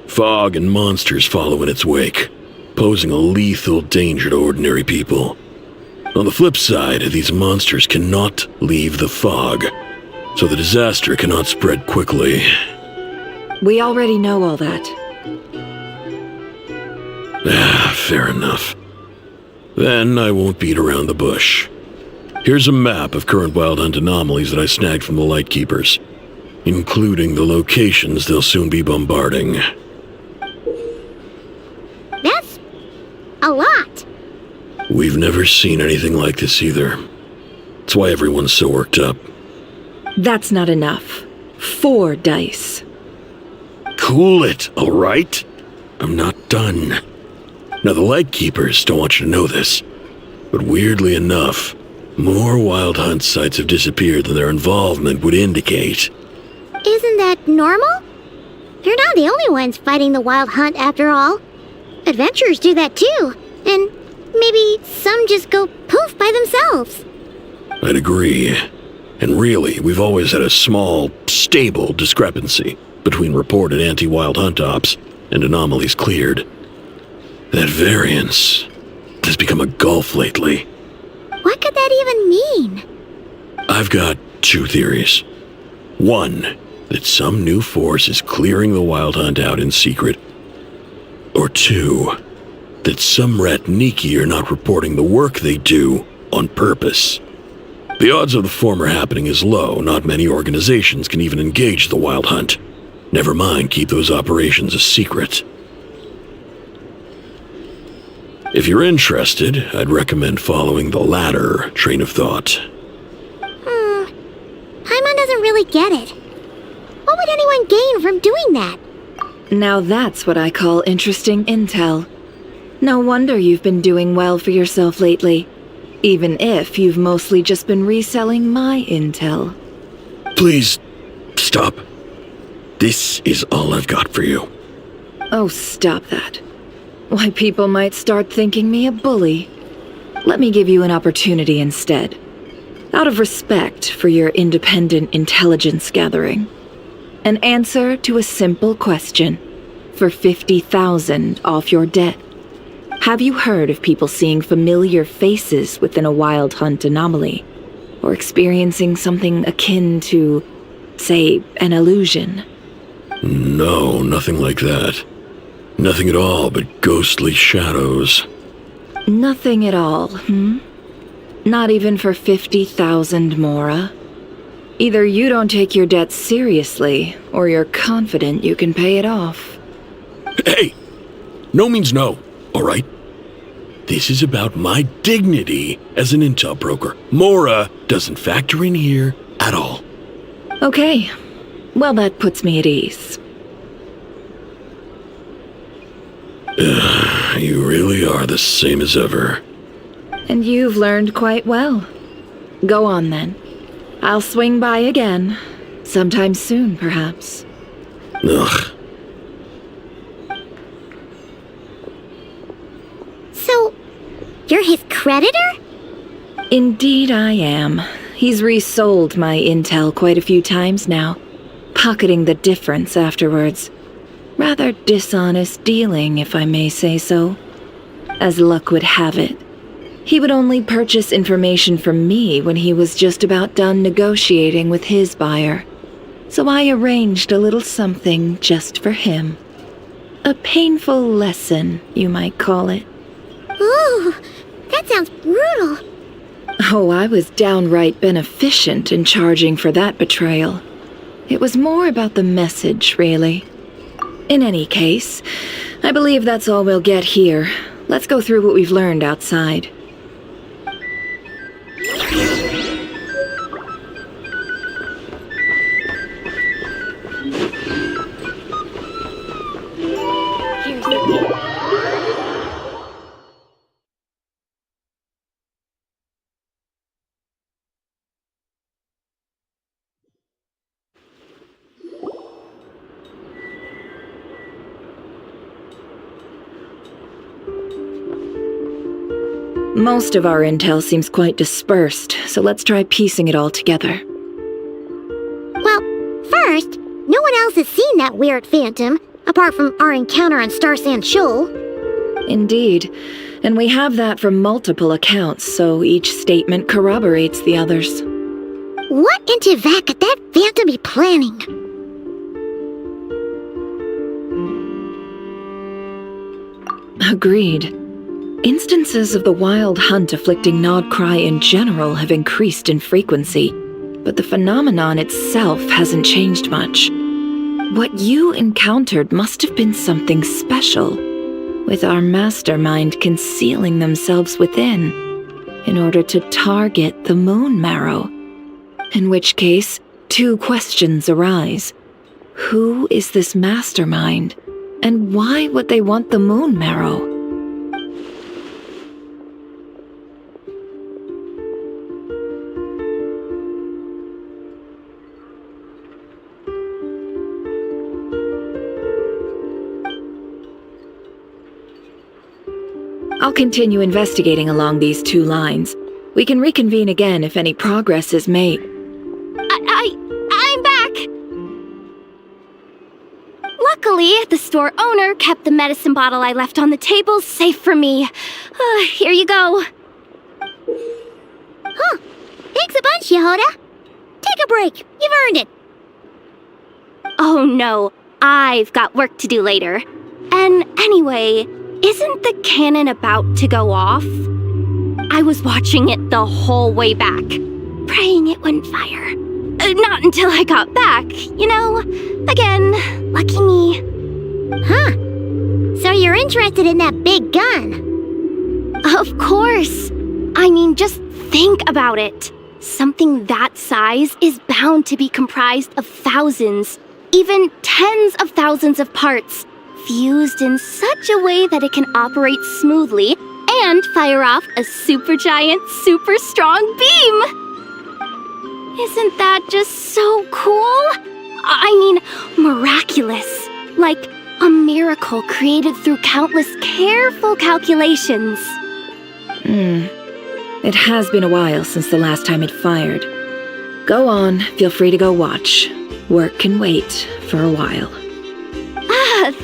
Fog and monsters follow in its wake, posing a lethal danger to ordinary people. On the flip side, these monsters cannot leave the fog, so the disaster cannot spread quickly. We already know all that. Fair enough. Then I won't beat around the bush. Here's a map of current Wild Hunt anomalies that I snagged from the Lightkeepers, including the locations they'll soon be bombarding. That's a lot. We've never seen anything like this either. That's why everyone's so worked up. That's not enough. 4 dice. Cool it, all right? I'm not done. Now, the Lightkeepers don't want you to know this, but weirdly enough, more Wild Hunt sites have disappeared than their involvement would indicate. Isn't that normal? They're not the only ones fighting the Wild Hunt after all. Adventurers do that too, and maybe some just go poof by themselves. I'd agree. And really, we've always had a small, stable discrepancy between reported anti-Wild Hunt ops and anomalies cleared. That variance has become a gulf lately. What could that even mean? I've got 2 theories. 1, that some new force is clearing the Wild Hunt out in secret. Or 2, that some Ratniki are not reporting the work they do on purpose. The odds of the former happening is low. Not many organizations can even engage the Wild Hunt. Never mind keep those operations a secret. If you're interested, I'd recommend following the latter train of thought. Paimon doesn't really get it. What would anyone gain from doing that? Now that's what I call interesting intel. No wonder you've been doing well for yourself lately. Even if you've mostly just been reselling my intel. Please, stop. This is all I've got for you. Oh, stop that. Why, people might start thinking me a bully. Let me give you an opportunity instead. Out of respect for your independent intelligence gathering. An answer to a simple question for 50,000 off your debt. Have you heard of people seeing familiar faces within a Wild Hunt anomaly? Or experiencing something akin to, say, an illusion? No, nothing like that. Nothing at all but ghostly shadows. Nothing at all, Not even for 50,000 Mora? Either you don't take your debt seriously, or you're confident you can pay it off. Hey! No means no, all right? This is about my dignity as an intel broker. Mora doesn't factor in here at all. Okay. Well, that puts me at ease. You really are the same as ever. And you've learned quite well. Go on, then. I'll swing by again. Sometime soon, perhaps. Ugh. So, you're his creditor? Indeed I am. He's resold my intel quite a few times now, pocketing the difference afterwards. Rather dishonest dealing, if I may say so. As luck would have it, he would only purchase information from me when he was just about done negotiating with his buyer. So I arranged a little something just for him. A painful lesson, you might call it. Ooh, that sounds brutal. Oh, I was downright beneficent in charging for that betrayal. It was more about the message, really. In any case, I believe that's all we'll get here. Let's go through what we've learned outside. Most of our intel seems quite dispersed, so let's try piecing it all together. Well, first, no one else has seen that weird phantom, apart from our encounter on Star Sand Shoal. Indeed, and we have that from multiple accounts, so each statement corroborates the others. What in Tivak could that phantom be planning? Agreed. Instances of the Wild Hunt afflicting Nodcry in general have increased in frequency, but the phenomenon itself hasn't changed much. What you encountered must have been something special, with our mastermind concealing themselves within, in order to target the Moon Marrow. In which case, two questions arise. Who is this mastermind, and why would they want the Moon Marrow? I'll continue investigating along these two lines. We can reconvene again if any progress is made. I'm back! Luckily, the store owner kept the medicine bottle I left on the table safe for me. Here you go. Huh. Thanks a bunch, Yehoda. Take a break. You've earned it. Oh no, I've got work to do later. And anyway, Isn't the cannon about to go off? I was watching it the whole way back, praying it wouldn't fire. Not until I got back, you know? Again, lucky me. Huh. So you're interested in that big gun? Of course. I mean, just think about it. Something that size is bound to be comprised of thousands, even tens of thousands of parts, fused in such a way that it can operate smoothly and fire off a supergiant, super strong beam! Isn't that just so cool? I mean, miraculous. Like a miracle created through countless careful calculations. It has been a while since the last time it fired. Go on, feel free to go watch. Work can wait for a while.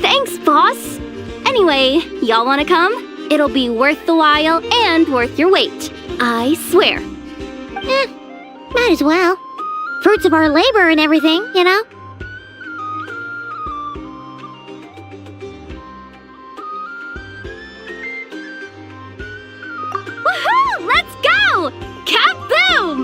Thanks, boss. Anyway, y'all wanna come? It'll be worth the while and worth your wait. I swear. Might as well. Fruits of our labor and everything, you know? Woohoo! Let's go! Kaboom!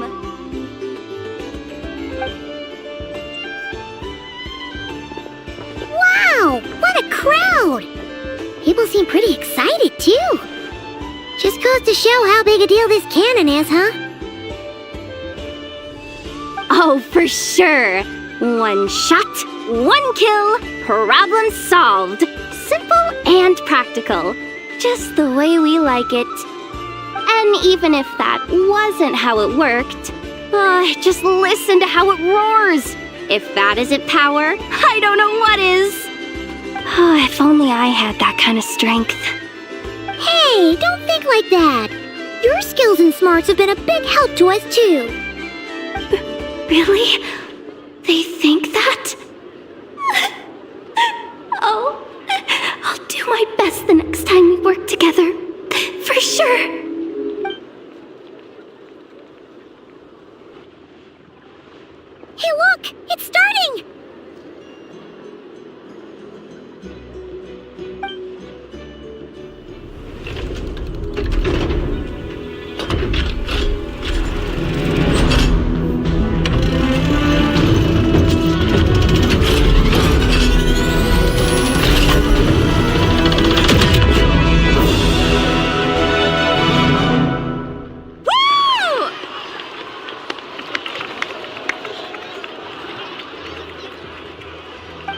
Wow! What a crowd! People seem pretty excited, too. Just goes to show how big a deal this cannon is, huh? Oh, for sure. One shot, one kill, problem solved. Simple and practical. Just the way we like it. And even if that wasn't how it worked, just listen to how it roars. If that isn't power, I don't know what is. If only I had that kind of strength. Hey, don't think like that. Your skills and smarts have been a big help to us, too. Really? They think that? Oh, I'll do my best the next time we work together. For sure. Hey, look! It's starting!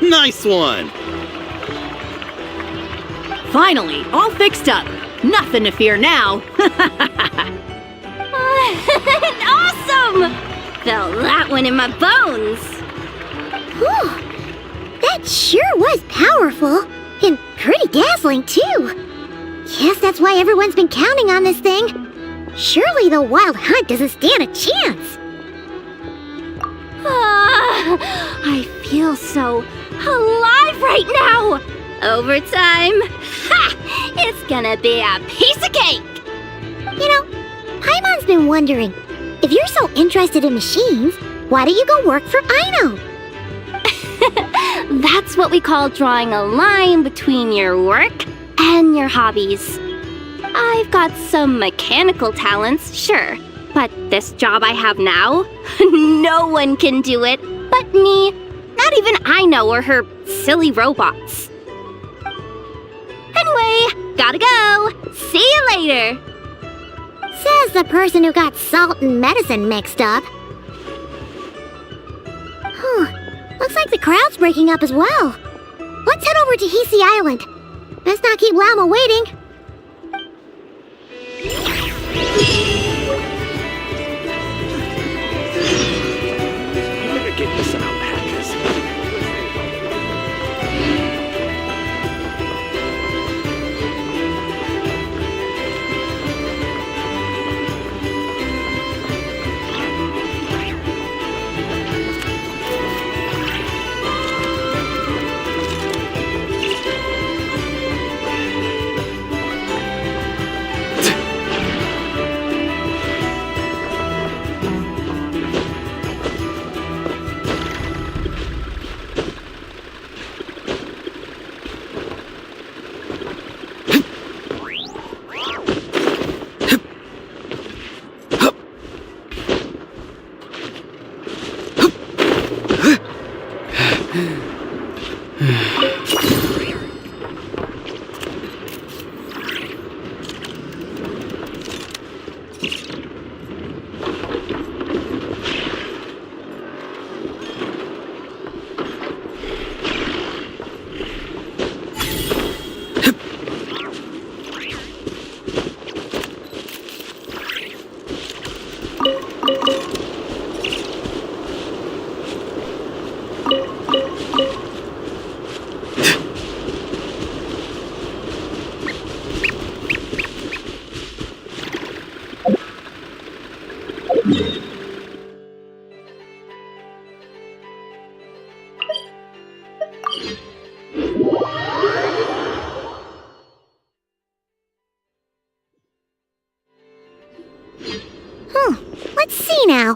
Nice one! Finally, all fixed up. Nothing to fear now. Awesome! Felt that one in my bones. Whew. That sure was powerful. And pretty dazzling, too. Guess that's why everyone's been counting on this thing. Surely the Wild Hunt doesn't stand a chance. I feel so alive right now! Overtime? Ha! It's gonna be a piece of cake! You know, Paimon's been wondering, if you're so interested in machines, why don't you go work for Aino? That's what we call drawing a line between your work and your hobbies. I've got some mechanical talents, sure, but this job I have now, no one can do it but me. Not even Aino or her silly robots. Anyway, gotta go. See you later. Says the person who got salt and medicine mixed up. Looks like the crowd's breaking up as well. Let's head over to Hisi Island. Best not keep Llama waiting. You better get this in alpacas. Let's see now.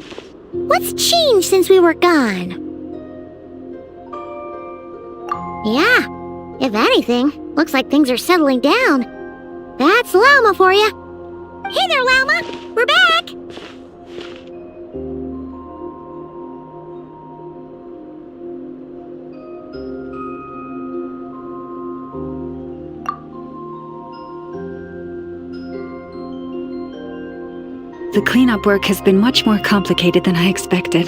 What's changed since we were gone? Yeah, if anything, looks like things are settling down. That's Llama for you. Hey there, Llama! We're back! The cleanup work has been much more complicated than I expected.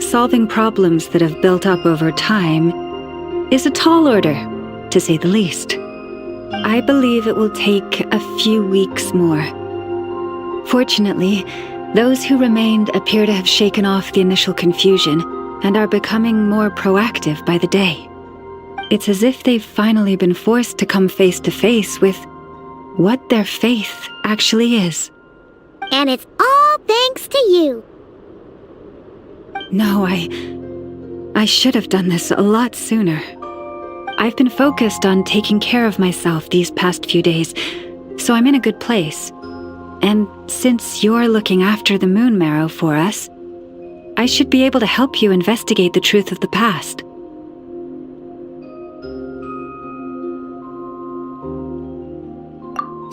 Solving problems that have built up over time is a tall order, to say the least. I believe it will take a few weeks more. Fortunately, those who remained appear to have shaken off the initial confusion and are becoming more proactive by the day. It's as if they've finally been forced to come face to face with what their faith actually is. And it's all thanks to you. No, I should have done this a lot sooner. I've been focused on taking care of myself these past few days, so I'm in a good place. And since you're looking after the moon marrow for us, I should be able to help you investigate the truth of the past.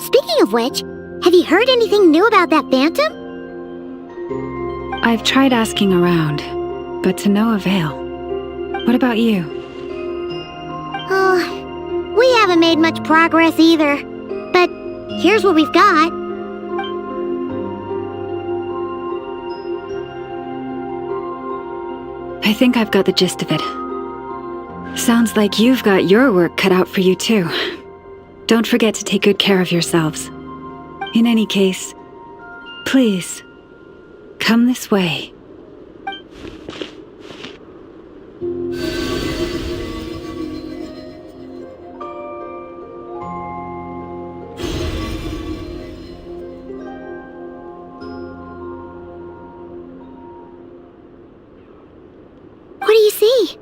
Speaking of which, have you heard anything new about that phantom? I've tried asking around, but to no avail. What about you? Oh, we haven't made much progress either. But here's what we've got. I think I've got the gist of it. Sounds like you've got your work cut out for you too. Don't forget to take good care of yourselves. In any case, please, come this way. What do you see?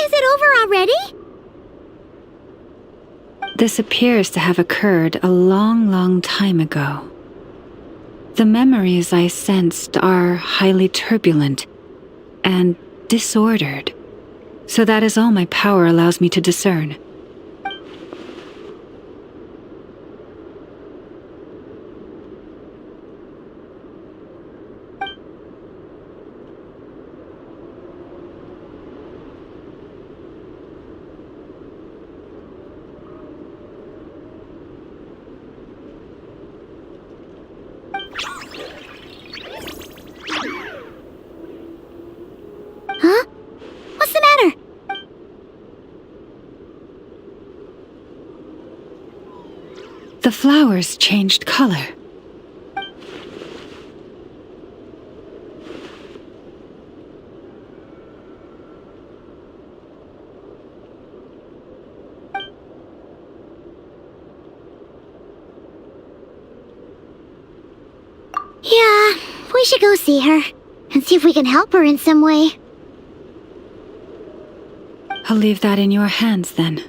Is it over already? This appears to have occurred a long time ago. The memories I sensed are highly turbulent and disordered, so that is all my power allows me to discern. Huh? What's the matter? The flowers changed color. Yeah, we should go see her and see if we can help her in some way. I'll leave that in your hands then.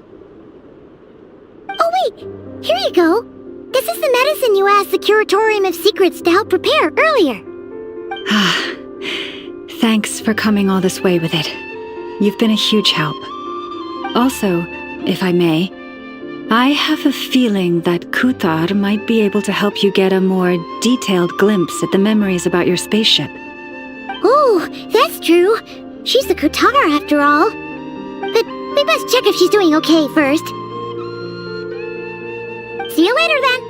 Oh wait, here you go. This is the medicine you asked the Curatorium of Secrets to help prepare earlier. Ah, thanks for coming all this way with it. You've been a huge help. Also, if I may, I have a feeling that Kuthar might be able to help you get a more detailed glimpse at the memories about your spaceship. Oh, that's true. She's the Kutar after all. But we best check if she's doing okay first. See you later then.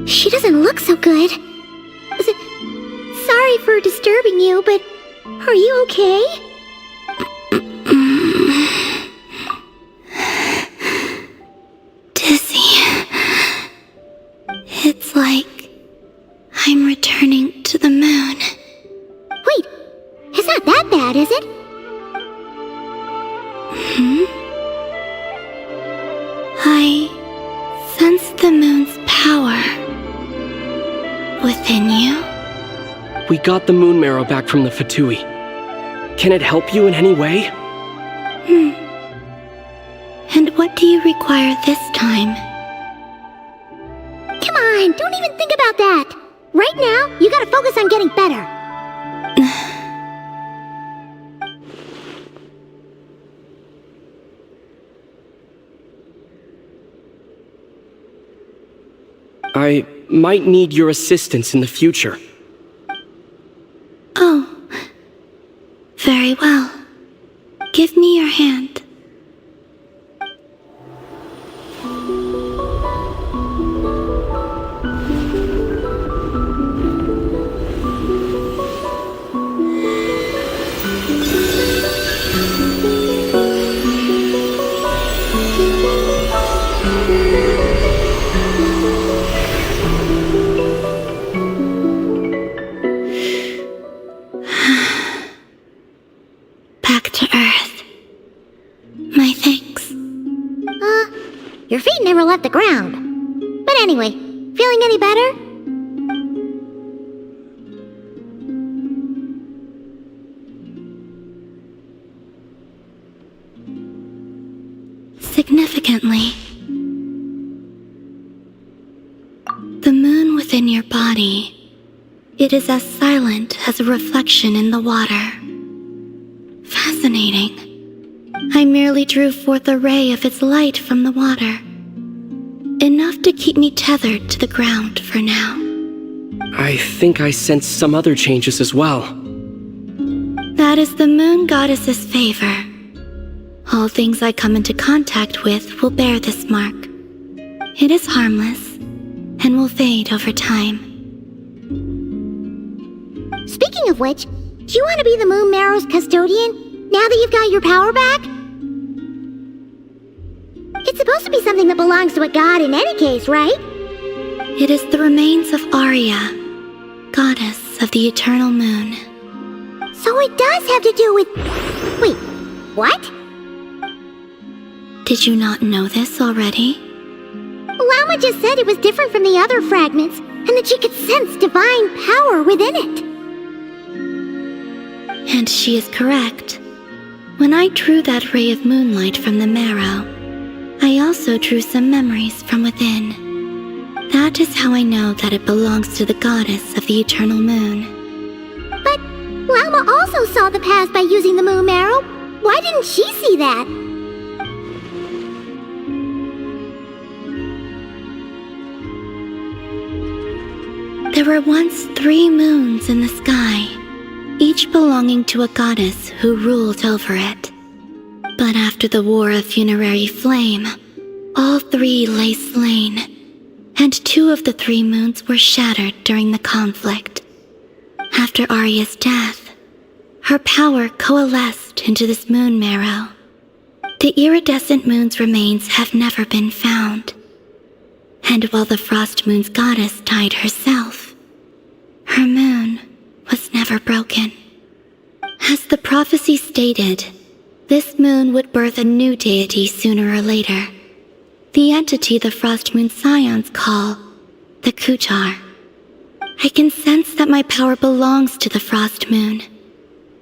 She doesn't look so good. Sorry for disturbing you, but are you okay? Dizzy. It's like I'm returning to the moon. Wait, it's not that bad, is it? I sense the moon's power within you. We got the moon marrow back from the Fatui. Can it help you in any way? And what do you require this time? Come on, don't even think about that. Right now, you gotta focus on getting better. I might need your assistance in the future. Oh. Very well. Give me your hand. Back to Earth. My thanks. Your feet never left the ground. But anyway, feeling any better? Significantly. The moon within your body, it is as silent as a reflection in the water. Fascinating. I merely drew forth a ray of its light from the water. Enough to keep me tethered to the ground for now. I think I sense some other changes as well. That is the moon goddess's favor. All things I come into contact with will bear this mark. It is harmless and will fade over time. Speaking of which, do you want to be the Moon Marrow's custodian now that you've got your power back? It's supposed to be something that belongs to a god in any case, right? It is the remains of Arya, goddess of the eternal moon. So it does have to do with... Wait, what? Did you not know this already? Lama just said it was different from the other fragments, and that she could sense divine power within it. And she is correct. When I drew that ray of moonlight from the marrow, I also drew some memories from within. That is how I know that it belongs to the goddess of the eternal moon. But Lama also saw the past by using the moon marrow. Why didn't she see that? There were once 3 moons in the sky, each belonging to a goddess who ruled over it. But after the War of Funerary Flame, all 3 lay slain, and 2 of the 3 moons were shattered during the conflict. After Arya's death, her power coalesced into this moon marrow. The iridescent moon's remains have never been found. And while the Frost Moon's goddess died herself, her moon was never broken. As the prophecy stated, this moon would birth a new deity sooner or later. The entity the Frost Moon Scions call the Kutar. I can sense that my power belongs to the Frost Moon,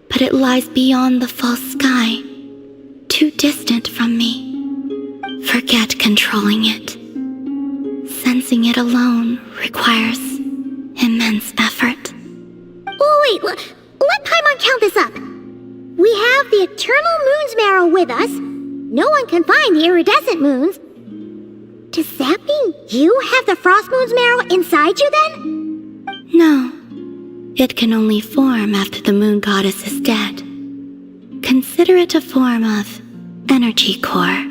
but it lies beyond the false sky, too distant from me. Forget controlling it. Sensing it alone requires immense effort. Oh, wait, let Paimon count this up. We have the Eternal Moon's marrow with us. No one can find the iridescent moons. Does that mean you have the Frost Moon's marrow inside you then? No. It can only form after the moon goddess is dead. Consider it a form of energy core.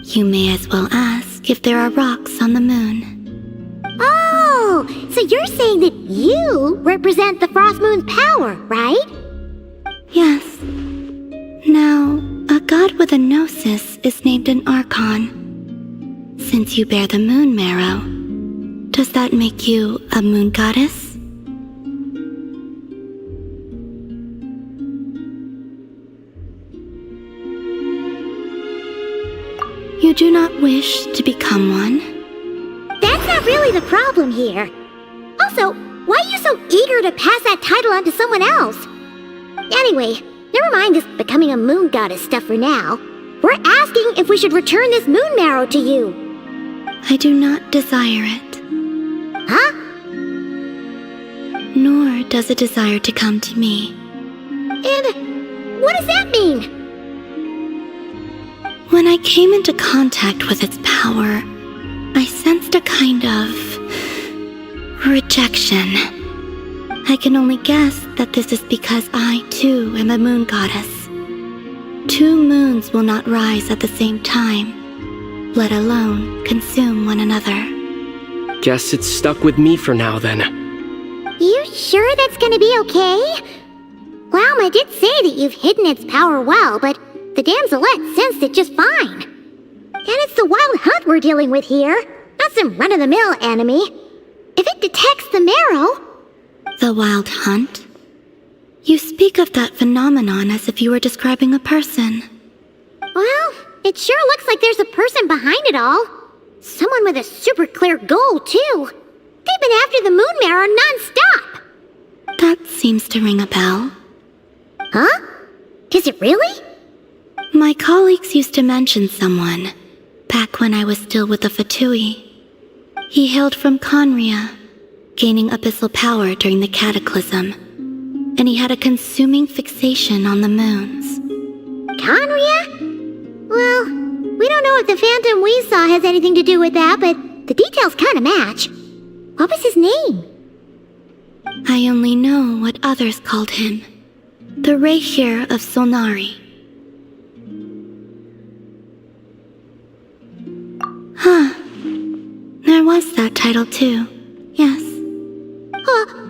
You may as well ask if there are rocks on the moon. Oh, so you're saying that you represent the Frost Moon's power, right? Yes. Now, a god with a gnosis is named an Archon. Since you bear the moon marrow, does that make you a moon goddess? You do not wish to become one? That's not really the problem here. Also, why are you so eager to pass that title on to someone else? Anyway, never mind this becoming a moon goddess stuff for now. We're asking if we should return this moon marrow to you. I do not desire it. Huh? Nor does it desire to come to me. And what does that mean? When I came into contact with its power, I sensed a kind of rejection. I can only guess that this is because I, too, am a moon goddess. 2 moons will not rise at the same time, let alone consume one another. Guess it's stuck with me for now, then. You sure that's gonna be okay? Lama did say that you've hidden its power well, but the damselette sensed it just fine. And it's the wild hunt we're dealing with here, not some run-of-the-mill enemy. If it detects the marrow... The wild hunt? You speak of that phenomenon as if you were describing a person. Well, it sure looks like there's a person behind it all. Someone with a super clear goal, too. They've been after the moon marrow non-stop. That seems to ring a bell. Huh? Is it really? My colleagues used to mention someone, back when I was still with the Fatui. He hailed from Conria, gaining abyssal power during the Cataclysm, and he had a consuming fixation on the moons. Conria? Well, we don't know if the phantom we saw has anything to do with that, but the details kind of match. What was his name? I only know what others called him. The Reikir of Solnari. Huh. There was that title too. Yes.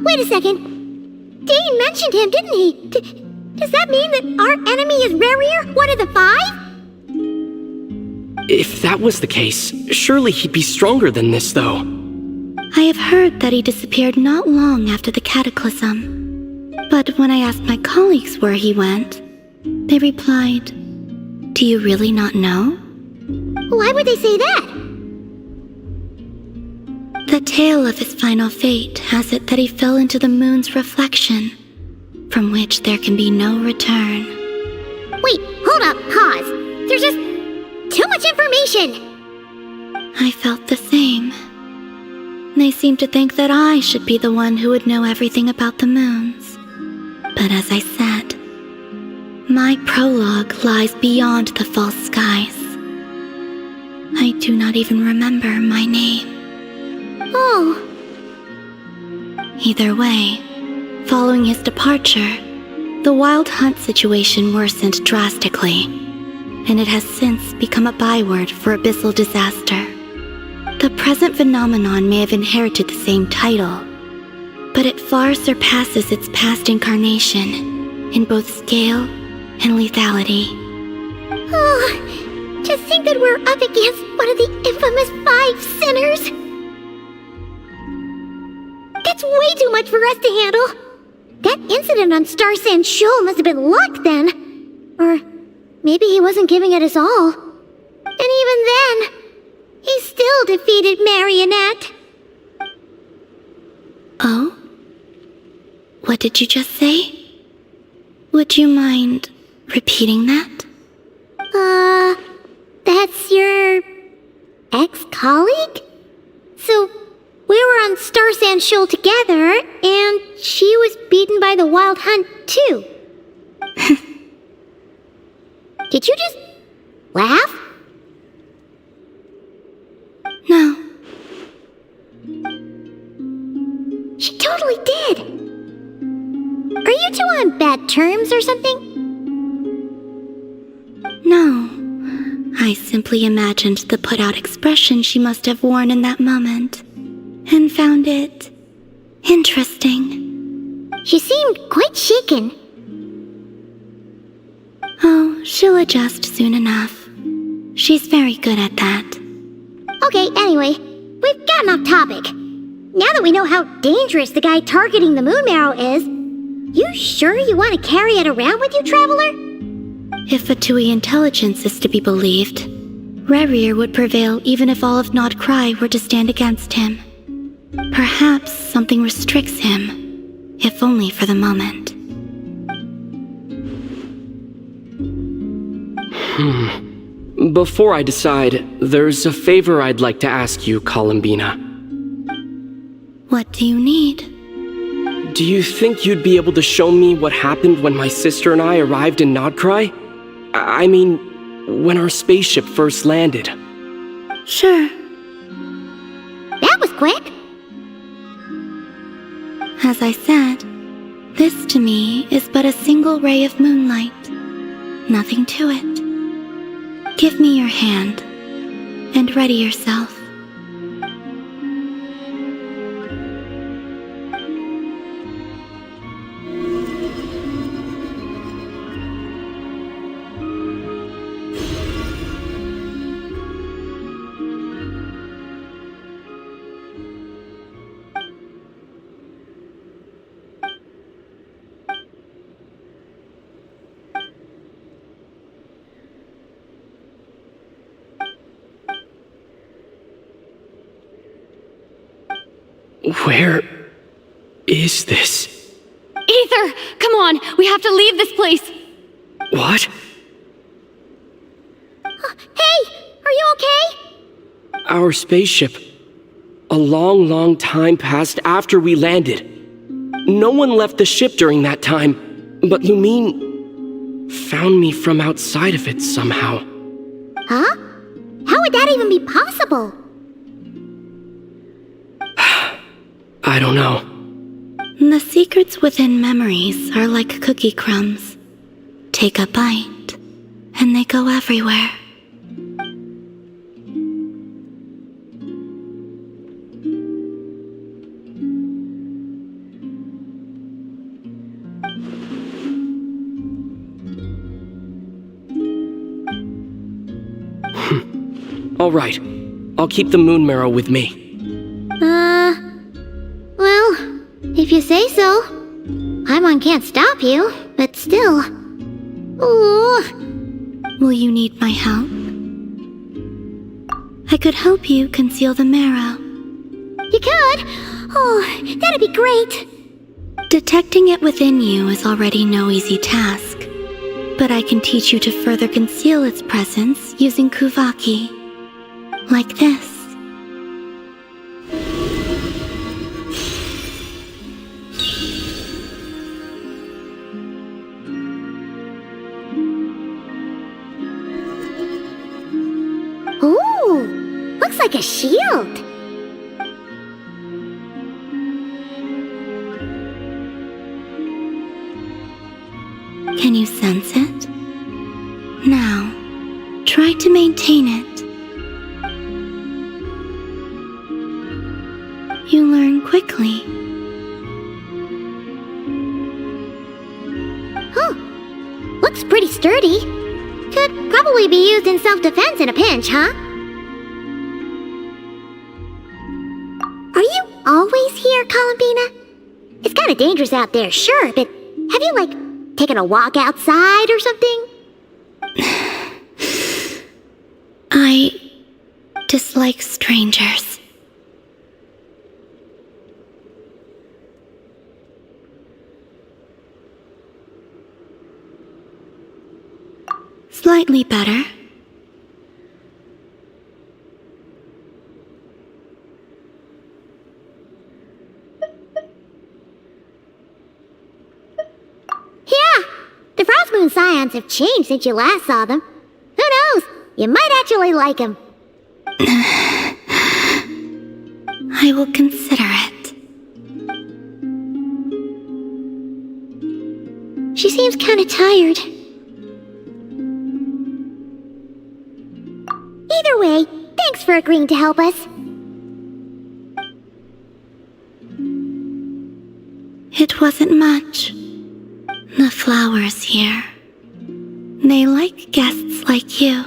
Wait a second. Dane mentioned him, didn't he? Does that mean that our enemy is Rerir, one of the 5? If that was the case, surely he'd be stronger than this, though. I have heard that he disappeared not long after the Cataclysm. But when I asked my colleagues where he went, they replied, "Do you really not know?" Why would they say that? The tale of his final fate has it that he fell into the moon's reflection, from which there can be no return. Wait, hold up, pause. There's just too much information. I felt the same. They seemed to think that I should be the one who would know everything about the moons. But as I said, my prologue lies beyond the false skies. I do not even remember my name. Oh. Either way, following his departure, the Wild Hunt situation worsened drastically, and it has since become a byword for abyssal disaster. The present phenomenon may have inherited the same title, but it far surpasses its past incarnation in both scale and lethality. Oh, just think that we're up against one of the infamous 5 sinners. That's way too much for us to handle. That incident on Star Sand Shoal must have been luck then. Or maybe he wasn't giving it his all. And even then, he still defeated Marionette. Oh? What did you just say? Would you mind repeating that? That's your ex-colleague? So, we were on Star Sand Shoal together, and she was beaten by the Wild Hunt, too. Did you just laugh? No. She totally did. Are you two on bad terms or something? No. I simply imagined the put-out expression she must have worn in that moment, and found it interesting. She seemed quite shaken. Oh, she'll adjust soon enough. She's very good at that. Okay, anyway, we've gotten off topic. Now that we know how dangerous the guy targeting the moon marrow is, you sure you want to carry it around with you, Traveler? If Fatui intelligence is to be believed, Rerir would prevail even if all of Nod Cry were to stand against him. Perhaps something restricts him, if only for the moment. Before I decide, there's a favor I'd like to ask you, Columbina. What do you need? Do you think you'd be able to show me what happened when my sister and I arrived in Nodcry? I mean, when our spaceship first landed. Sure. That was quick. As I said, this to me is but a single ray of moonlight. Nothing to it. Give me your hand, and ready yourself. Where is this? Aether, come on, we have to leave this place. What? Hey, are you okay? Our spaceship. A long, long time passed after we landed. No one left the ship during that time, but Lumine found me from outside of it somehow. Huh? How would that even be possible? I don't know. The secrets within memories are like cookie crumbs. Take a bite, and they go everywhere. All right, I'll keep the moon marrow with me. Well, if you say so. Paimon can't stop you, but still. Ooh. Will you need my help? I could help you conceal the marrow. You could? Oh, that'd be great. Detecting it within you is already no easy task, but I can teach you to further conceal its presence using Kuvaki. Like this. Ooh, looks like a shield. Can you sense it? Now, try to maintain it. You learn quickly. Huh. Looks pretty sturdy. Could probably be used in self-defense in a pinch, huh? Are you always here, Columbina? It's kinda dangerous out there, sure, but have you, taken a walk outside or something? I dislike strangers. Slightly better. Yeah, the Frost Moon Scions have changed since you last saw them. Who knows? You might actually like them. I will consider it. She seems kinda tired. Either way, thanks for agreeing to help us. It wasn't much. The flowers here. They like guests like you.